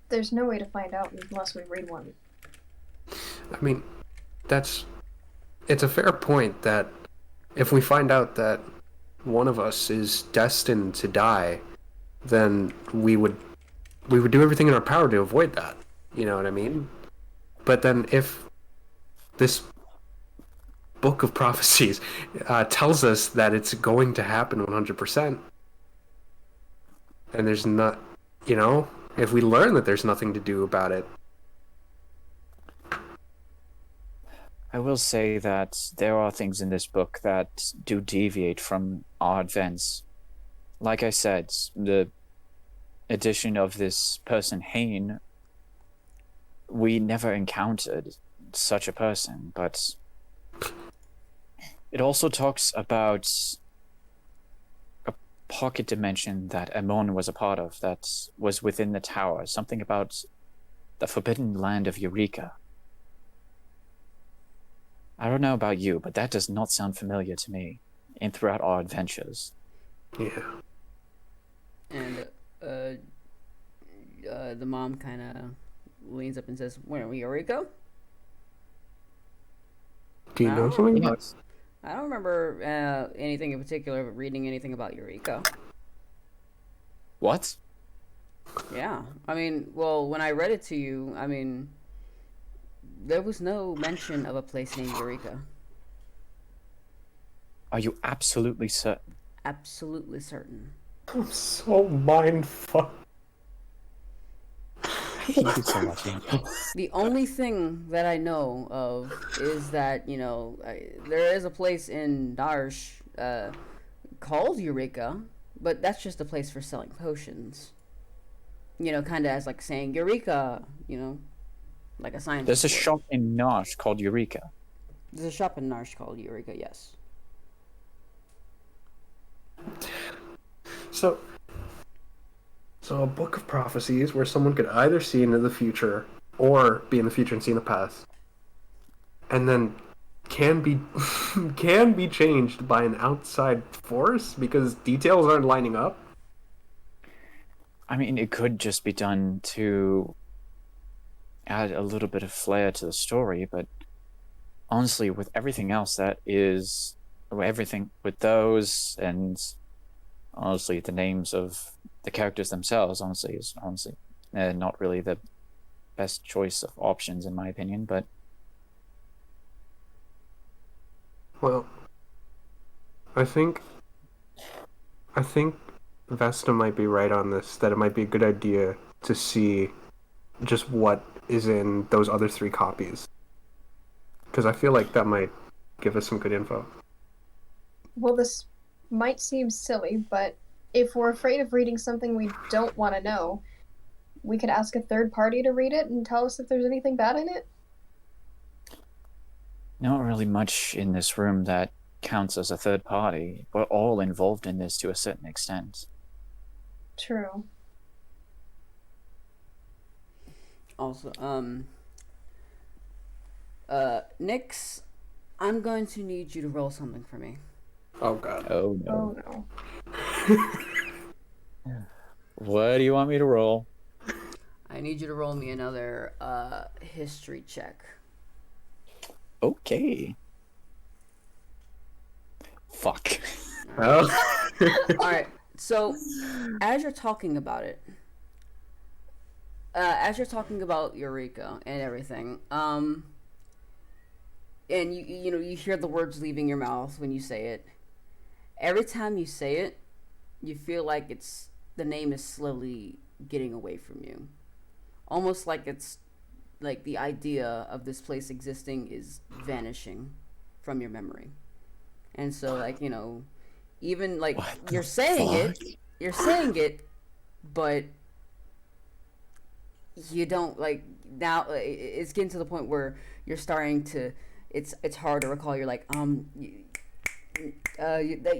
There's no way to find out unless we read one. I mean, it's a fair point that if we find out that one of us is destined to die, then we would do everything in our power to avoid that. You know what I mean? But then if this book of prophecies tells us that it's going to happen 100%, and there's not, if we learn that there's nothing to do about it. I will say that there are things in this book that do deviate from our events. Like I said, the addition of this person, Hayne, we never encountered such a person, but it also talks about a pocket dimension that Amon was a part of that was within the tower, something about the forbidden land of Eureka. I don't know about you, but that does not sound familiar to me throughout our adventures. Yeah. And the mom kind of leans up and says, "Where are we, Eureka?" Do you know something about it? I don't remember anything in particular, reading anything about Eureka. What? Yeah. I mean, well, when I read it to you, I mean, there was no mention of a place named Eureka. Are you absolutely certain? Absolutely certain. I'm so mindfucked. I hate you so much, Angel. The only thing that I know of is that, there is a place in Darsh called Eureka, but that's just a place for selling potions. Kind of as like saying Eureka, like a sign. There's a shop in Nash called Eureka. There's a shop in Narsh called Eureka, yes. So a book of prophecies where someone could either see into the future or be in the future and see in the past, and then can be changed by an outside force because details aren't lining up. I mean, it could just be done to add a little bit of flair to the story, but honestly, with everything else everything with those, and honestly, the names of the characters themselves, is not really the best choice of options in my opinion. But well, I think Vesta might be right on this, that it might be a good idea to see just what is in those other 3 copies, because I feel like that might give us some good info. Well, this might seem silly, but if we're afraid of reading something we don't want to know, we could ask a third party to read it and tell us if there's anything bad in it. not really much in this room that counts as a third party. We're all involved in this to a certain extent. True. Also, Nyx, I'm going to need you to roll something for me. Oh god. Oh no. Oh no. What do you want me to roll? I need you to roll me another history check. Okay. Fuck. Oh. All right. So, as you're talking about it, as you're talking about Eureka and everything, and you know you hear the words leaving your mouth when you say it. Every time you say it, you feel like it's the name is slowly getting away from you, almost like it's like the idea of this place existing is vanishing from your memory. And so like even like What the you're saying fuck? you're saying it, but you don't like now. It's getting to the point where you're starting to. It's hard to recall. You're like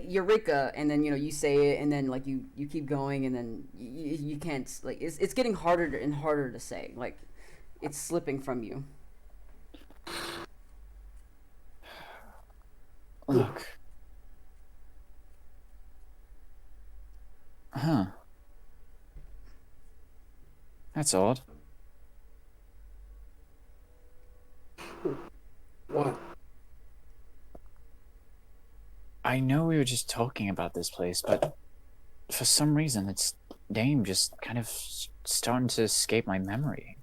Eureka, and then you say it, and then like you keep going, and then you can't like it's getting harder and harder to say. Like it's slipping from you. Look. Huh. That's odd. What? I know we were just talking about this place, but for some reason its name just kind of starting to escape my memory.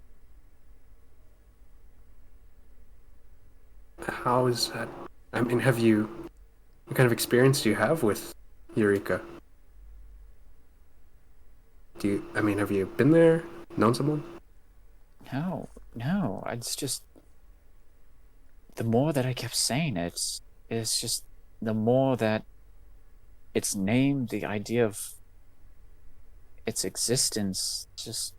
How is that? I mean, what kind of experience do you have with Eureka? Have you been there? Known someone? No, it's just the more that I kept saying it's just the more that its name, the idea of its existence, just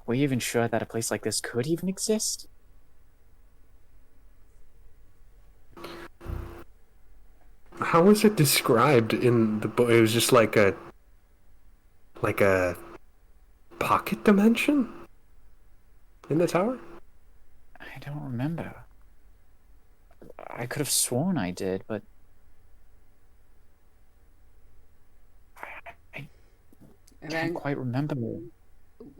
were you even sure that a place like this could even exist? How was it described in the book? It was just like a pocket dimension in the tower? I don't remember. I could have sworn I did, but I can't quite remember.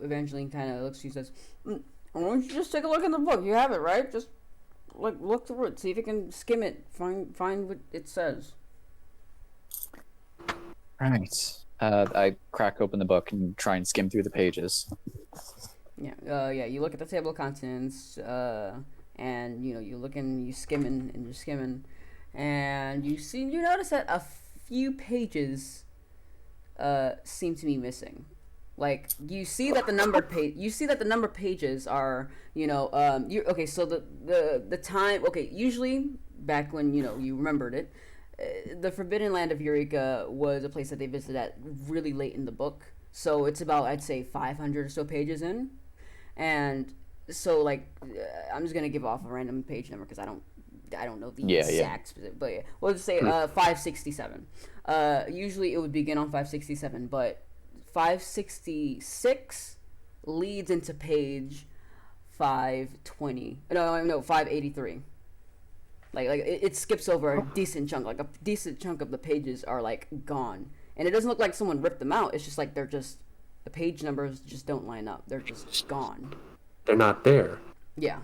Evangeline kind of looks. She says, "Why don't you just take a look in the book? You have it, right? Just like look through it, see if you can skim it, find what it says." Right. I crack open the book and try and skim through the pages. Yeah. You look at the table of contents, and you look and you skimming and you're skimming, and you notice that a few pages, seem to be missing. Like you see that the number pages are okay. So the time, okay, usually back when you remembered it, the Forbidden Land of Eureka was a place that they visited at really late in the book. So it's about, I'd say, 500 or so pages in, and so like I'm just gonna give off a random page number because I don't know the exact specific, but yeah, we'll just say 567. Usually it would begin on 567, but 566 leads into page 520. No, 583. Like it skips over a decent chunk. Like a decent chunk of the pages are like gone, and it doesn't look like someone ripped them out. It's just like the page numbers just don't line up. They're just gone. They're not there. Yeah.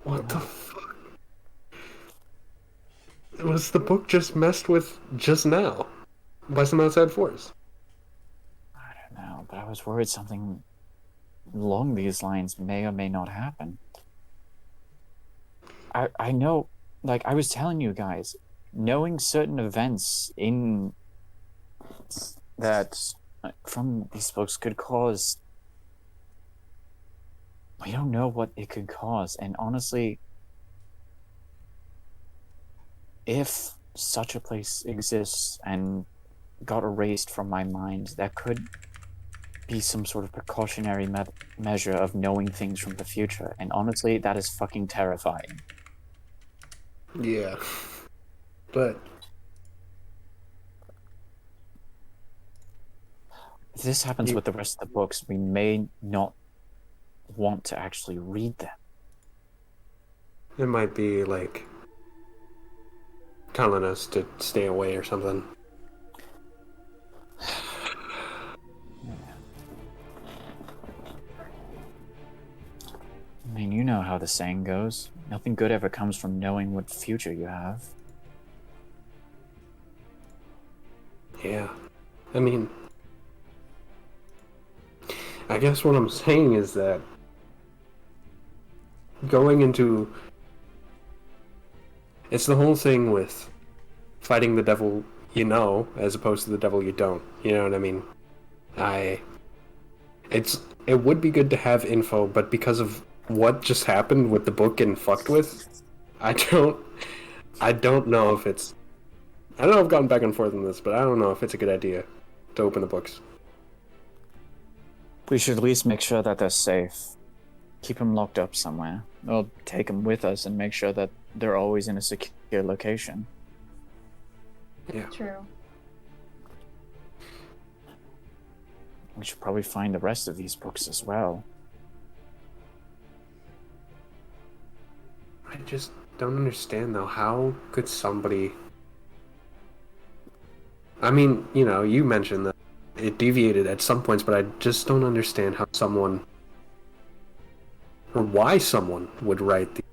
What the fuck? Was the book just messed with just now by some outside force? I don't know, but I was worried something along these lines may or may not happen. I know, like I was telling you guys, knowing certain events in that from these books could cause. We don't know what it could cause, and honestly, if such a place exists and got erased from my mind, that could be some sort of precautionary measure of knowing things from the future. And honestly, that is fucking terrifying. Yeah. But if this happens with the rest of the books, we may not want to actually read them. it might be like telling us to stay away or something. I mean, you know how the saying goes. Nothing good ever comes from knowing what future you have. Yeah. I mean, I guess what I'm saying is that going into... It's the whole thing with fighting the devil you know, as opposed to the devil you don't. You know what I mean? It would be good to have info, but because of what just happened with the book getting fucked with, I don't know if it's... I don't know if I've gotten back and forth on this, but I don't know if it's a good idea to open the books. We should at least make sure that they're safe. Keep them locked up somewhere. Or take them with us and make sure that they're always in a secure location. Yeah. True. We should probably find the rest of these books as well. I just don't understand, though. How could somebody... I mean, you know, you mentioned that it deviated at some points, but I just don't understand how someone... or why someone would write the...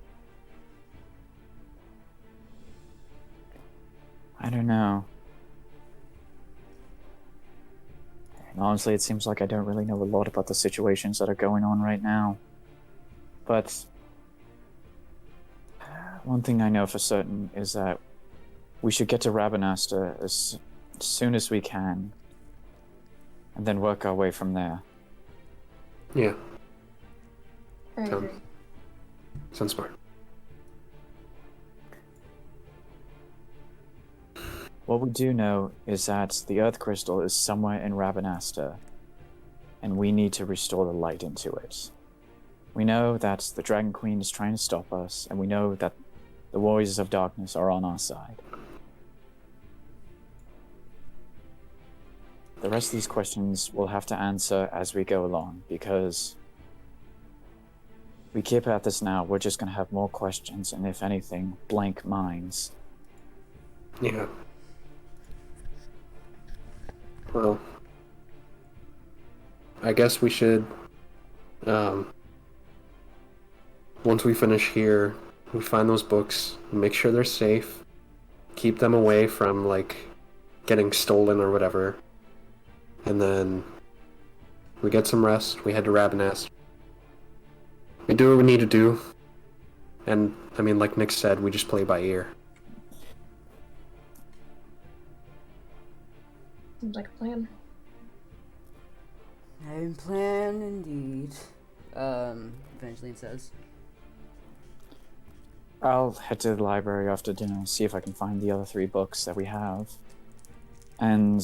I don't know. And honestly, it seems like I don't really know a lot about the situations that are going on right now. But one thing I know for certain is that we should get to Rabanasta as soon as we can, and then work our way from there. Yeah, I agree. sounds smart. What we do know is that the Earth Crystal is somewhere in Rabanasta, and we need to restore the light into it. We know that the Dragon Queen is trying to stop us, and we know that the Warriors of Darkness are on our side. The rest of these questions we'll have to answer as we go along, because we keep at this now, we're just going to have more questions, and if anything, blank minds. Yeah. Well, I guess we should, once we finish here, we find those books, make sure they're safe, keep them away from, like, getting stolen or whatever, and then we get some rest, we head to Rabanast. We do what we need to do, and, I mean, like Nick said, we just play by ear. Seems like a plan. Having plan indeed. Evangeline says. I'll head to the library after dinner and see if I can find the other 3 books that we have. And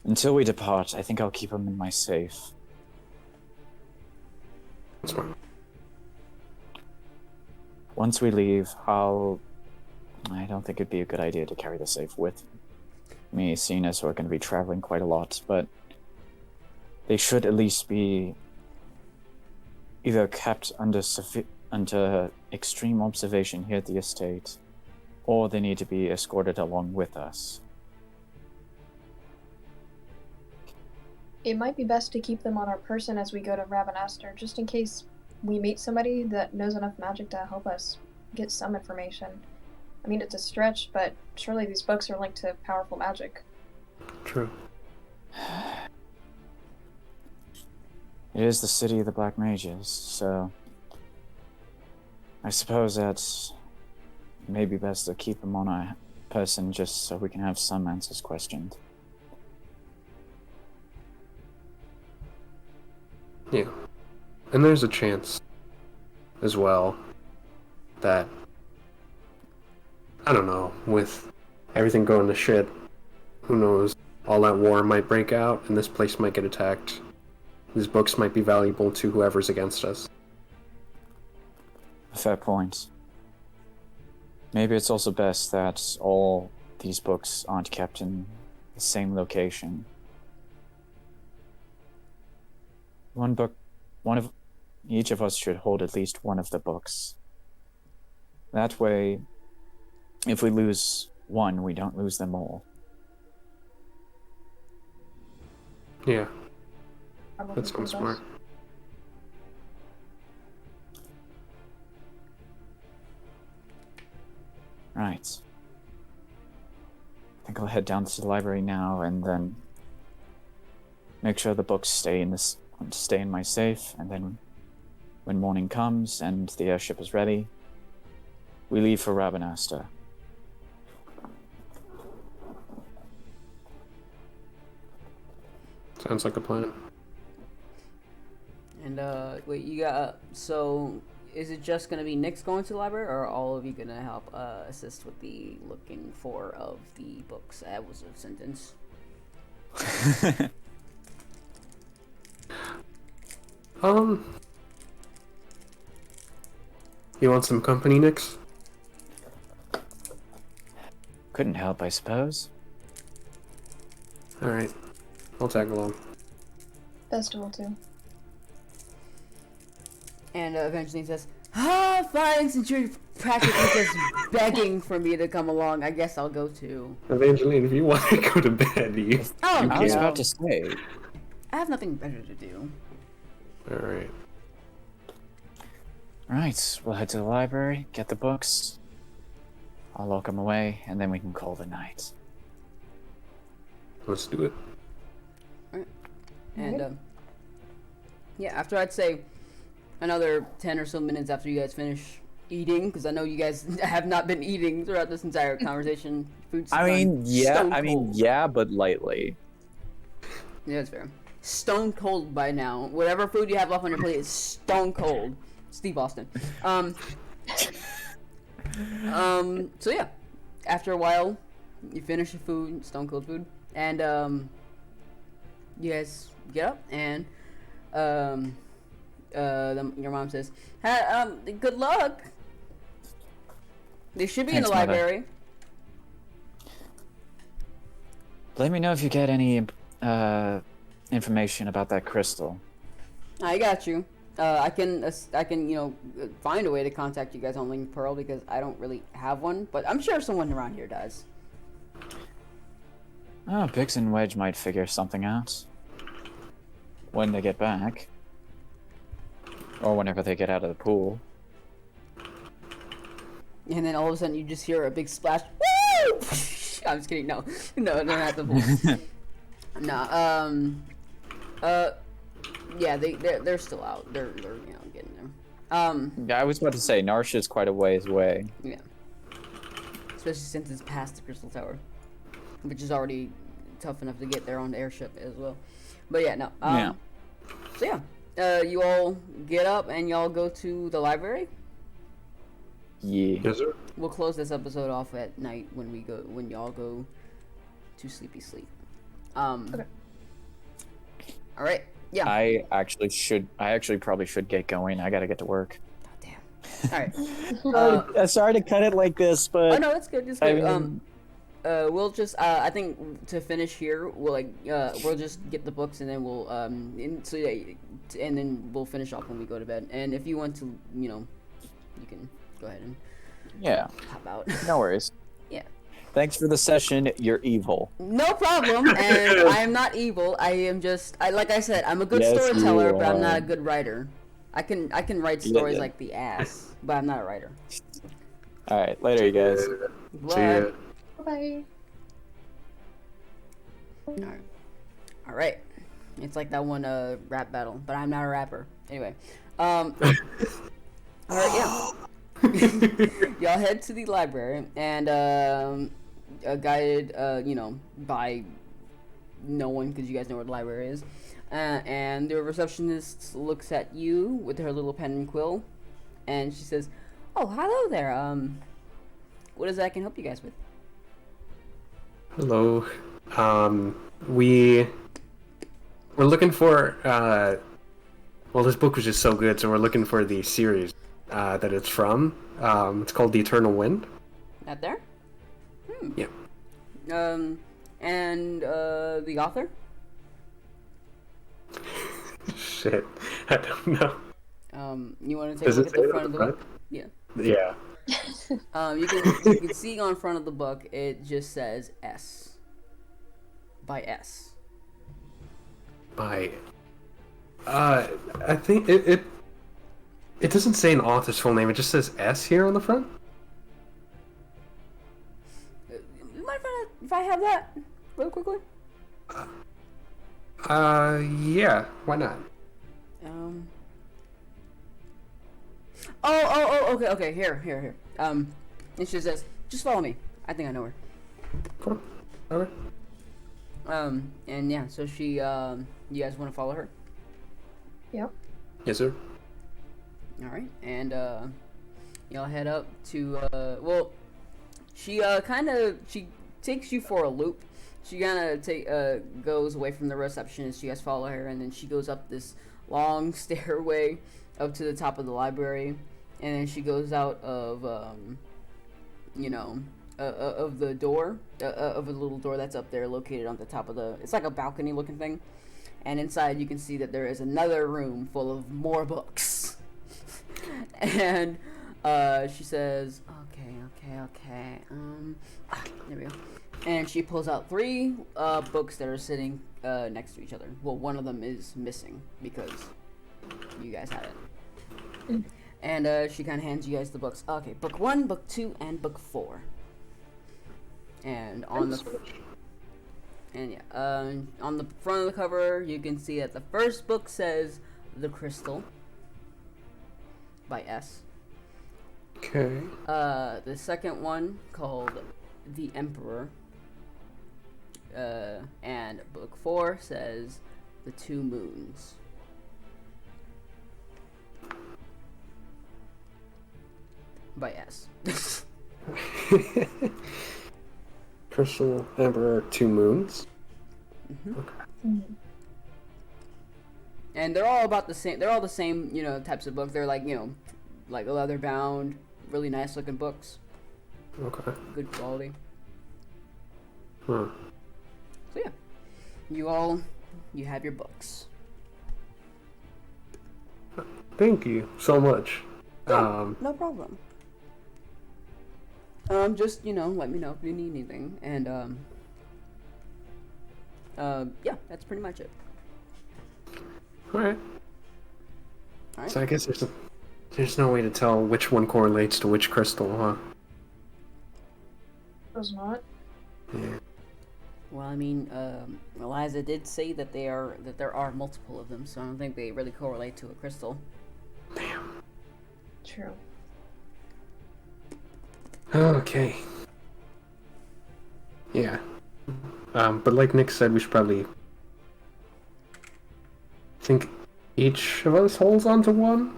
until we depart, I think I'll keep them in my safe. That's fine. Once we leave, I don't think it'd be a good idea to carry the safe with me, seeing as we're going to be traveling quite a lot, but they should at least be either kept under extreme observation here at the estate, or they need to be escorted along with us. It might be best to keep them on our person as we go to Rabanastor, just in case we meet somebody that knows enough magic to help us get some information. I mean, it's a stretch, but surely these books are linked to powerful magic. True. It is the city of the Black Mages, so I suppose that it may be best to keep them on our person just so we can have some answers questioned. Yeah. And there's a chance as well that, I don't know, with everything going to shit, who knows, all that war might break out and this place might get attacked. These books might be valuable to whoever's against us. Fair point. Maybe it's also best that all these books aren't kept in the same location. Each of us should hold at least one of the books. That way, if we lose one, we don't lose them all. Yeah, Probably that for sounds the smart. best. Right. I think I'll head down to the library now and then make sure the books stay in my safe, and then when morning comes and the airship is ready, we leave for Rabanasta. Sounds like a plan. And wait, you got so is it just gonna be Nick's going to the library, or are all of you gonna help assist with the looking for of the books? That was a sentence. You want some company, Nix? Couldn't help, I suppose. All right, I'll tag along. Festival too. And eventually he says, "Ah, fine. Since you're practically just begging for me to come along, I guess I'll go too." Evangeline, if you want to go to bed, you Oh, I was about to say. I have nothing better to do. All right. Alright, we'll head to the library, get the books. I'll lock them away, and then we can call the night. Let's do it. And yeah, after I'd say another 10 or so minutes after you guys finish eating, because I know you guys have not been eating throughout this entire conversation. Food's yeah, but lightly. Yeah, that's fair. Stone cold by now. Whatever food you have left on your plate is stone cold. Steve Austin. So yeah, after a while, you finish your food, stone cold food, and you guys get up, and your mom says, "Good luck. They should be in Thanks, the Mother. library." Let me know if you get any information about that crystal. I got you. I can find a way to contact you guys on Link Pearl because I don't really have one, but I'm sure someone around here does. Oh, Biggs and Wedge might figure something out. When they get back. Or whenever they get out of the pool. And then all of a sudden you just hear a big splash. Woo! I'm just kidding. No, don't have the pool. No. Yeah, they're still out. They're getting there. Yeah, I was about to say, Narsha's quite a ways away. Yeah. Especially since it's past the Crystal Tower, which is already tough enough to get there on the airship as well. But yeah, no. Yeah. So yeah, you all get up and y'all go to the library. Yeah. Yes, sir. We'll close this episode off at night when y'all go to sleepy sleep. Okay. All right. Yeah. I actually probably should get going. I gotta get to work. God damn. All right. Sorry to cut it like this, but Oh no, that's good. It's good. I mean- We'll just I think to finish here, we'll just get the books and then we'll and then we'll finish off when we go to bed. And if you want to, you can go ahead and yeah, hop out. no worries. Yeah. Thanks for the session. You're evil. No problem. And I am not evil. I am just like I said, I'm a good Yes, storyteller, you but I'm not are. a good writer. I can write stories Yeah. like the ass, but I'm not a writer. All right, later, you guys. See ya. Bye. All right. It's like that one rap battle, but I'm not a rapper. Anyway, all right, yeah. Y'all head to the library and guided, by no one because you guys know where the library is. And the receptionist looks at you with her little pen and quill, and she says, "Oh, hello there. What is it I can help you guys with?" Hello. We're looking for, well, this book was just so good, so we're looking for the series that it's from. It's called The Eternal Wind. Out there? Yeah. And the author? Shit. I don't know. You want to take a Does look it at the say it front on of the the book? Yeah. Yeah. You can see on front of the book it just says S. By S. By, I think it doesn't say an author's full name. It just says S here on the front. You mind if I if I have that real quickly? Yeah. Why not? Okay. Here. And she says, "Just follow me. I think I know her." Cool. Okay. And yeah, so she, you guys want to follow her? Yep. Yes, sir. All right, and y'all head up to, well, she she takes you for a loop. She goes away from the receptionist. You guys follow her, and then she goes up this long stairway up to the top of the library, and then she goes out of, of the door, of a little door that's up there located on the top of it's like a balcony looking thing. And inside you can see that there is another room full of more books. And she says, okay. There we go. And she pulls out 3 books that are sitting next to each other. Well, one of them is missing because you guys had it. And she kind of hands you guys the books. Okay, book 1, book 2, and book 4. And on the front of the cover, you can see that the first book says "The Crystal" by S. Okay. The second one called "The Emperor," and book 4 says "The Two Moons." By S. Crystal, Emperor, Two Moons. Mm-hmm. Okay. Mm-hmm. And they're all about the same. They're all the same, types of books. They're like, like leather bound, really nice looking books. Okay. Good quality. Huh. So yeah, you have your books. Thank you so much. Yeah, no problem. Just, let me know if you need anything. And, yeah, that's pretty much it. Alright. Alright. So I guess there's no way to tell which one correlates to which crystal, huh? Does not. Yeah. Well, I mean, Eliza did say that there are multiple of them, so I don't think they really correlate to a crystal. Damn. True. Okay. Yeah. But like Nick said, we should probably think each of us holds onto one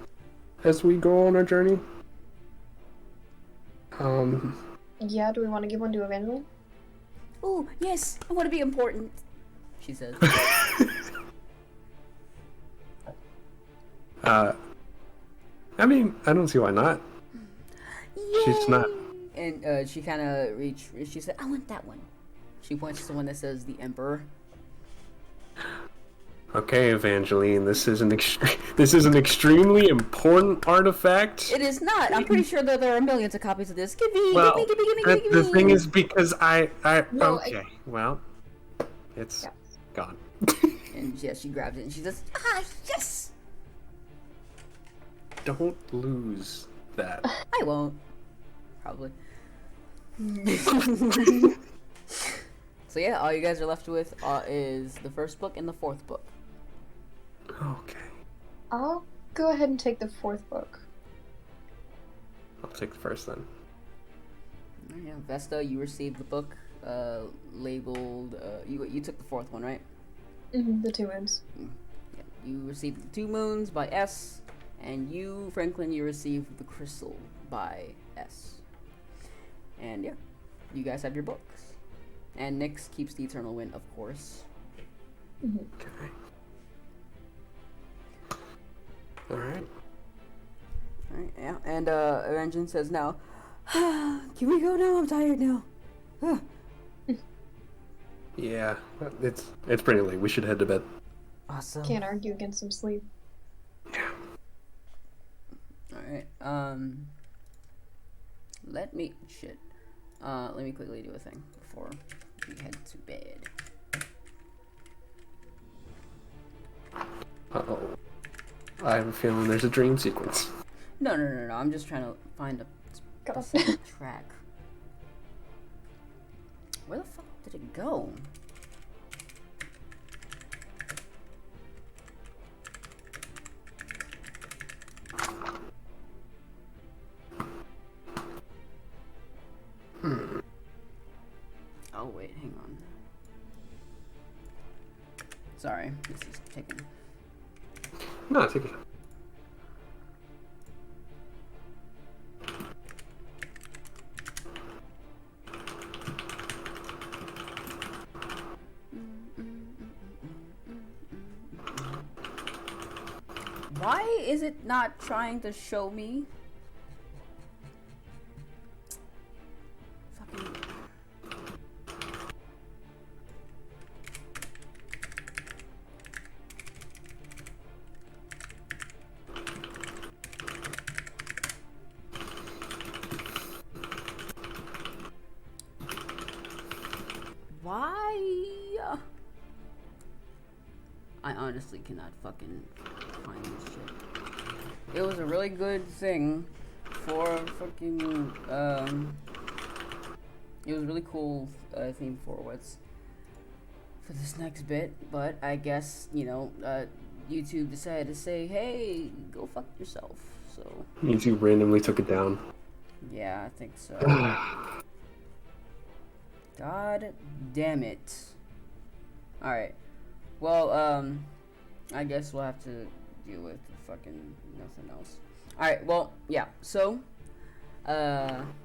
as we go on our journey. Yeah, do we want to give one to Evangeline? Oh, yes, I want to be important, she says. I mean, I don't see why not. Yay! She's not. And she kind of she said, I want that one. She points to the one that says the Emperor. Okay, Evangeline, this is an extremely important artifact. It is not. I'm pretty sure that there are millions of copies of this. Give me. The thing is, because No, okay, well, it's gone. And yeah, she grabs it and she says, yes! Don't lose that. I won't. Probably. So yeah, all you guys are left with is the first book and the fourth book. Okay. I'll go ahead and take the 4th book. I'll take the first then. Yeah, Vesta, you received the book labeled. You took the 4th one, right? Mm-hmm, the 2 moons. Yeah, you received the 2 Moons by S, and you, Franklin, you received the Crystal by S. And yeah, you guys have your books. And Nyx keeps the Eternal Wind, of course. Mm-hmm. Okay. Alright. Alright, yeah. And Evangeline says now, can we go now? I'm tired now. Yeah, it's pretty late. We should head to bed. Awesome. Can't argue against some sleep. Yeah. Alright, let me quickly do a thing before we head to bed. Uh-oh. I have a feeling there's a dream sequence. No. I'm just trying to find a God. specific track. Where the fuck? Where'd it go? Oh wait, hang on. Sorry, this is taking. No, take it. Why is it not trying to show me? Fucking. Why? I honestly cannot fucking find this shit. It was a really good thing for fucking, it was a really cool theme for this next bit, but I guess, you know, YouTube decided to say, hey, go fuck yourself, so. YouTube randomly took it down. Yeah, I think so. God damn it. Alright. Well, I guess we'll have to deal with fucking nothing else. Alright, well, yeah, so,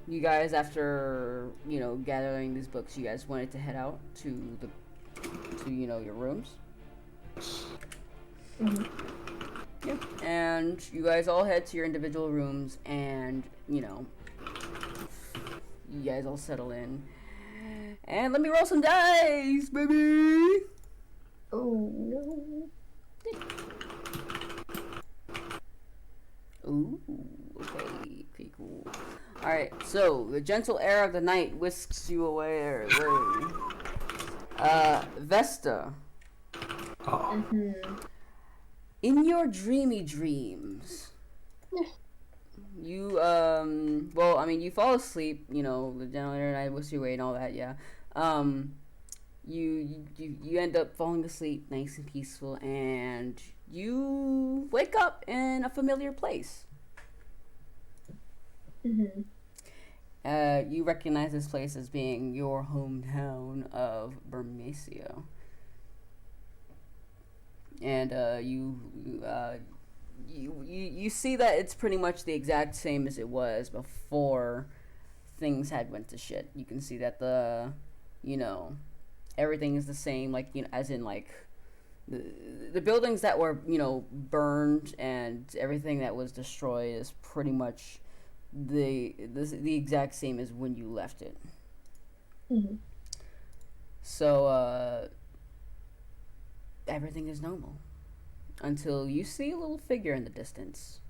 you guys, after, you know, gathering these books, you guys wanted to head out to you know, your rooms. Mm-hmm. Yeah. And you guys all head to your individual rooms, and, you know, you guys all settle in. And let me roll some dice, baby! Oh no. Ooh, okay, pretty cool. Alright, so, the gentle air of the night whisks you away. Vesta. Oh. Mm-hmm. In your dreamy dreams, you, well, I mean, you fall asleep, you know, the gentle air of the night whisks you away and all that, yeah. You end up falling asleep nice and peaceful, and you wake up in a familiar place. Mm-hmm. You recognize this place as being your hometown of Bermesia. And you see that it's pretty much the exact same as it was before things had went to shit. You can see that you know, everything is the same, like, you know, as in, like, the buildings that were, you know, burned and everything that was destroyed is pretty much the exact same as when you left it. Mm-hmm. So, everything is normal until you see a little figure in the distance.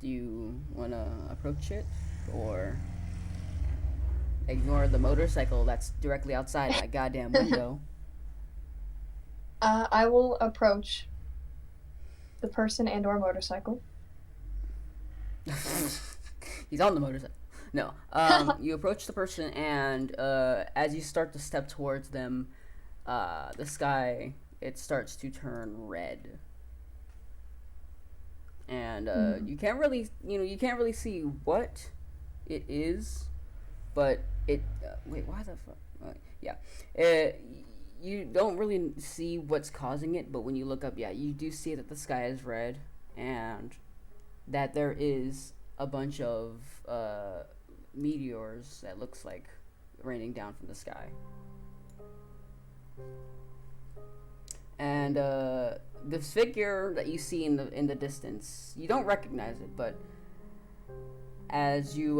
Do you want to approach it, or ignore the motorcycle that's directly outside my goddamn window? I will approach the person and or motorcycle. He's on the motorcycle. No. You approach the person, and as you start to step towards them, the sky, it starts to turn red. And you can't really, you know, you can't really see what it is, but it. Wait, why the fuck? Yeah. You don't really see what's causing it, but when you look up, yeah, you do see that the sky is red, and that there is a bunch of meteors that looks like raining down from the sky. And this figure that you see in the distance, you don't recognize it, but as you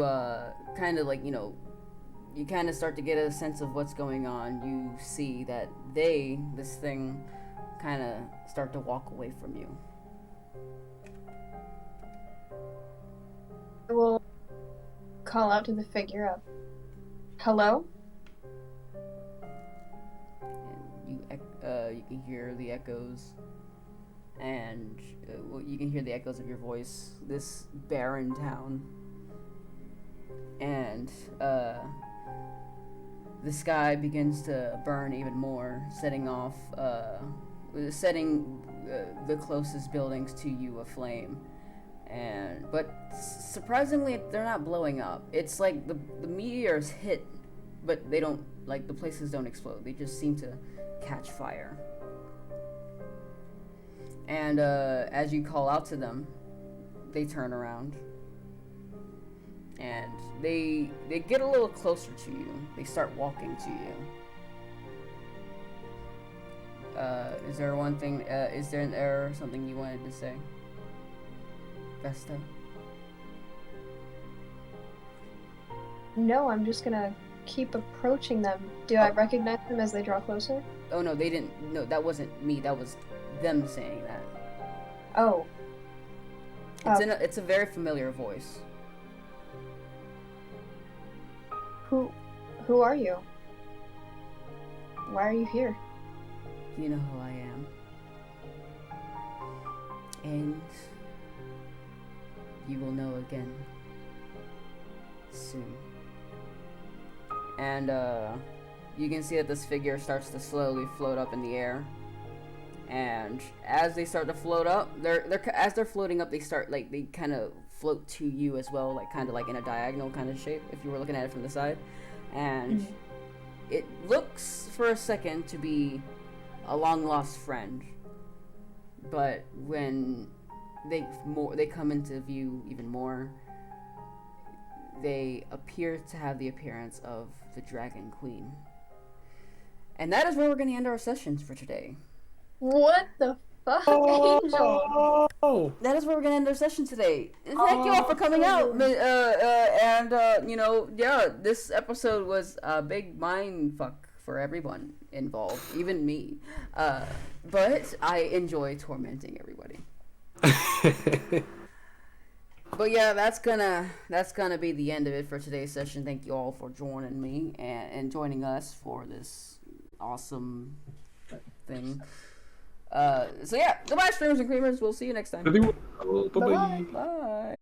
kind of, like, you know, you kind of start to get a sense of what's going on, you see that this thing, kind of start to walk away from you. I will call out to the figure of, hello? And you can hear the echoes, and you can hear the echoes of your voice, this barren town. And the sky begins to burn even more, setting the closest buildings to you aflame. But surprisingly, they're not blowing up. It's like the meteors hit, but they don't, like, the places don't explode. They just seem to catch fire. And as you call out to them, they turn around. And they get a little closer to you. They start walking to you. Is there one thing? Is there an error or something you wanted to say, Vesta? No, I'm just gonna keep approaching them. Do I recognize them as they draw closer? Oh no, they didn't. No, that wasn't me. That was them saying that. Oh. It's a very familiar voice. Who are you? Why are you here? You know who I am. And you will know again soon. And you can see that this figure starts to slowly float up in the air. And as they start to float up, as they're floating up, they kind of float to you as well, like kind of like in a diagonal kind of shape if you were looking at it from the side. And it looks for a second to be a long lost friend, but when they come into view even more, they appear to have the appearance of the Dragon Queen. And that is where we're going to end our sessions for today. What the fuck, Angel? That is where we're going to end our session today. Thank you all for coming out. This episode was a big mind fuck for everyone involved, even me. But I enjoy tormenting everybody. But yeah, that's gonna be the end of it for today's session. Thank you all for joining me and joining us for this awesome thing. So yeah, goodbye, streamers and creamers. We'll see you next time. Bye-bye. Bye.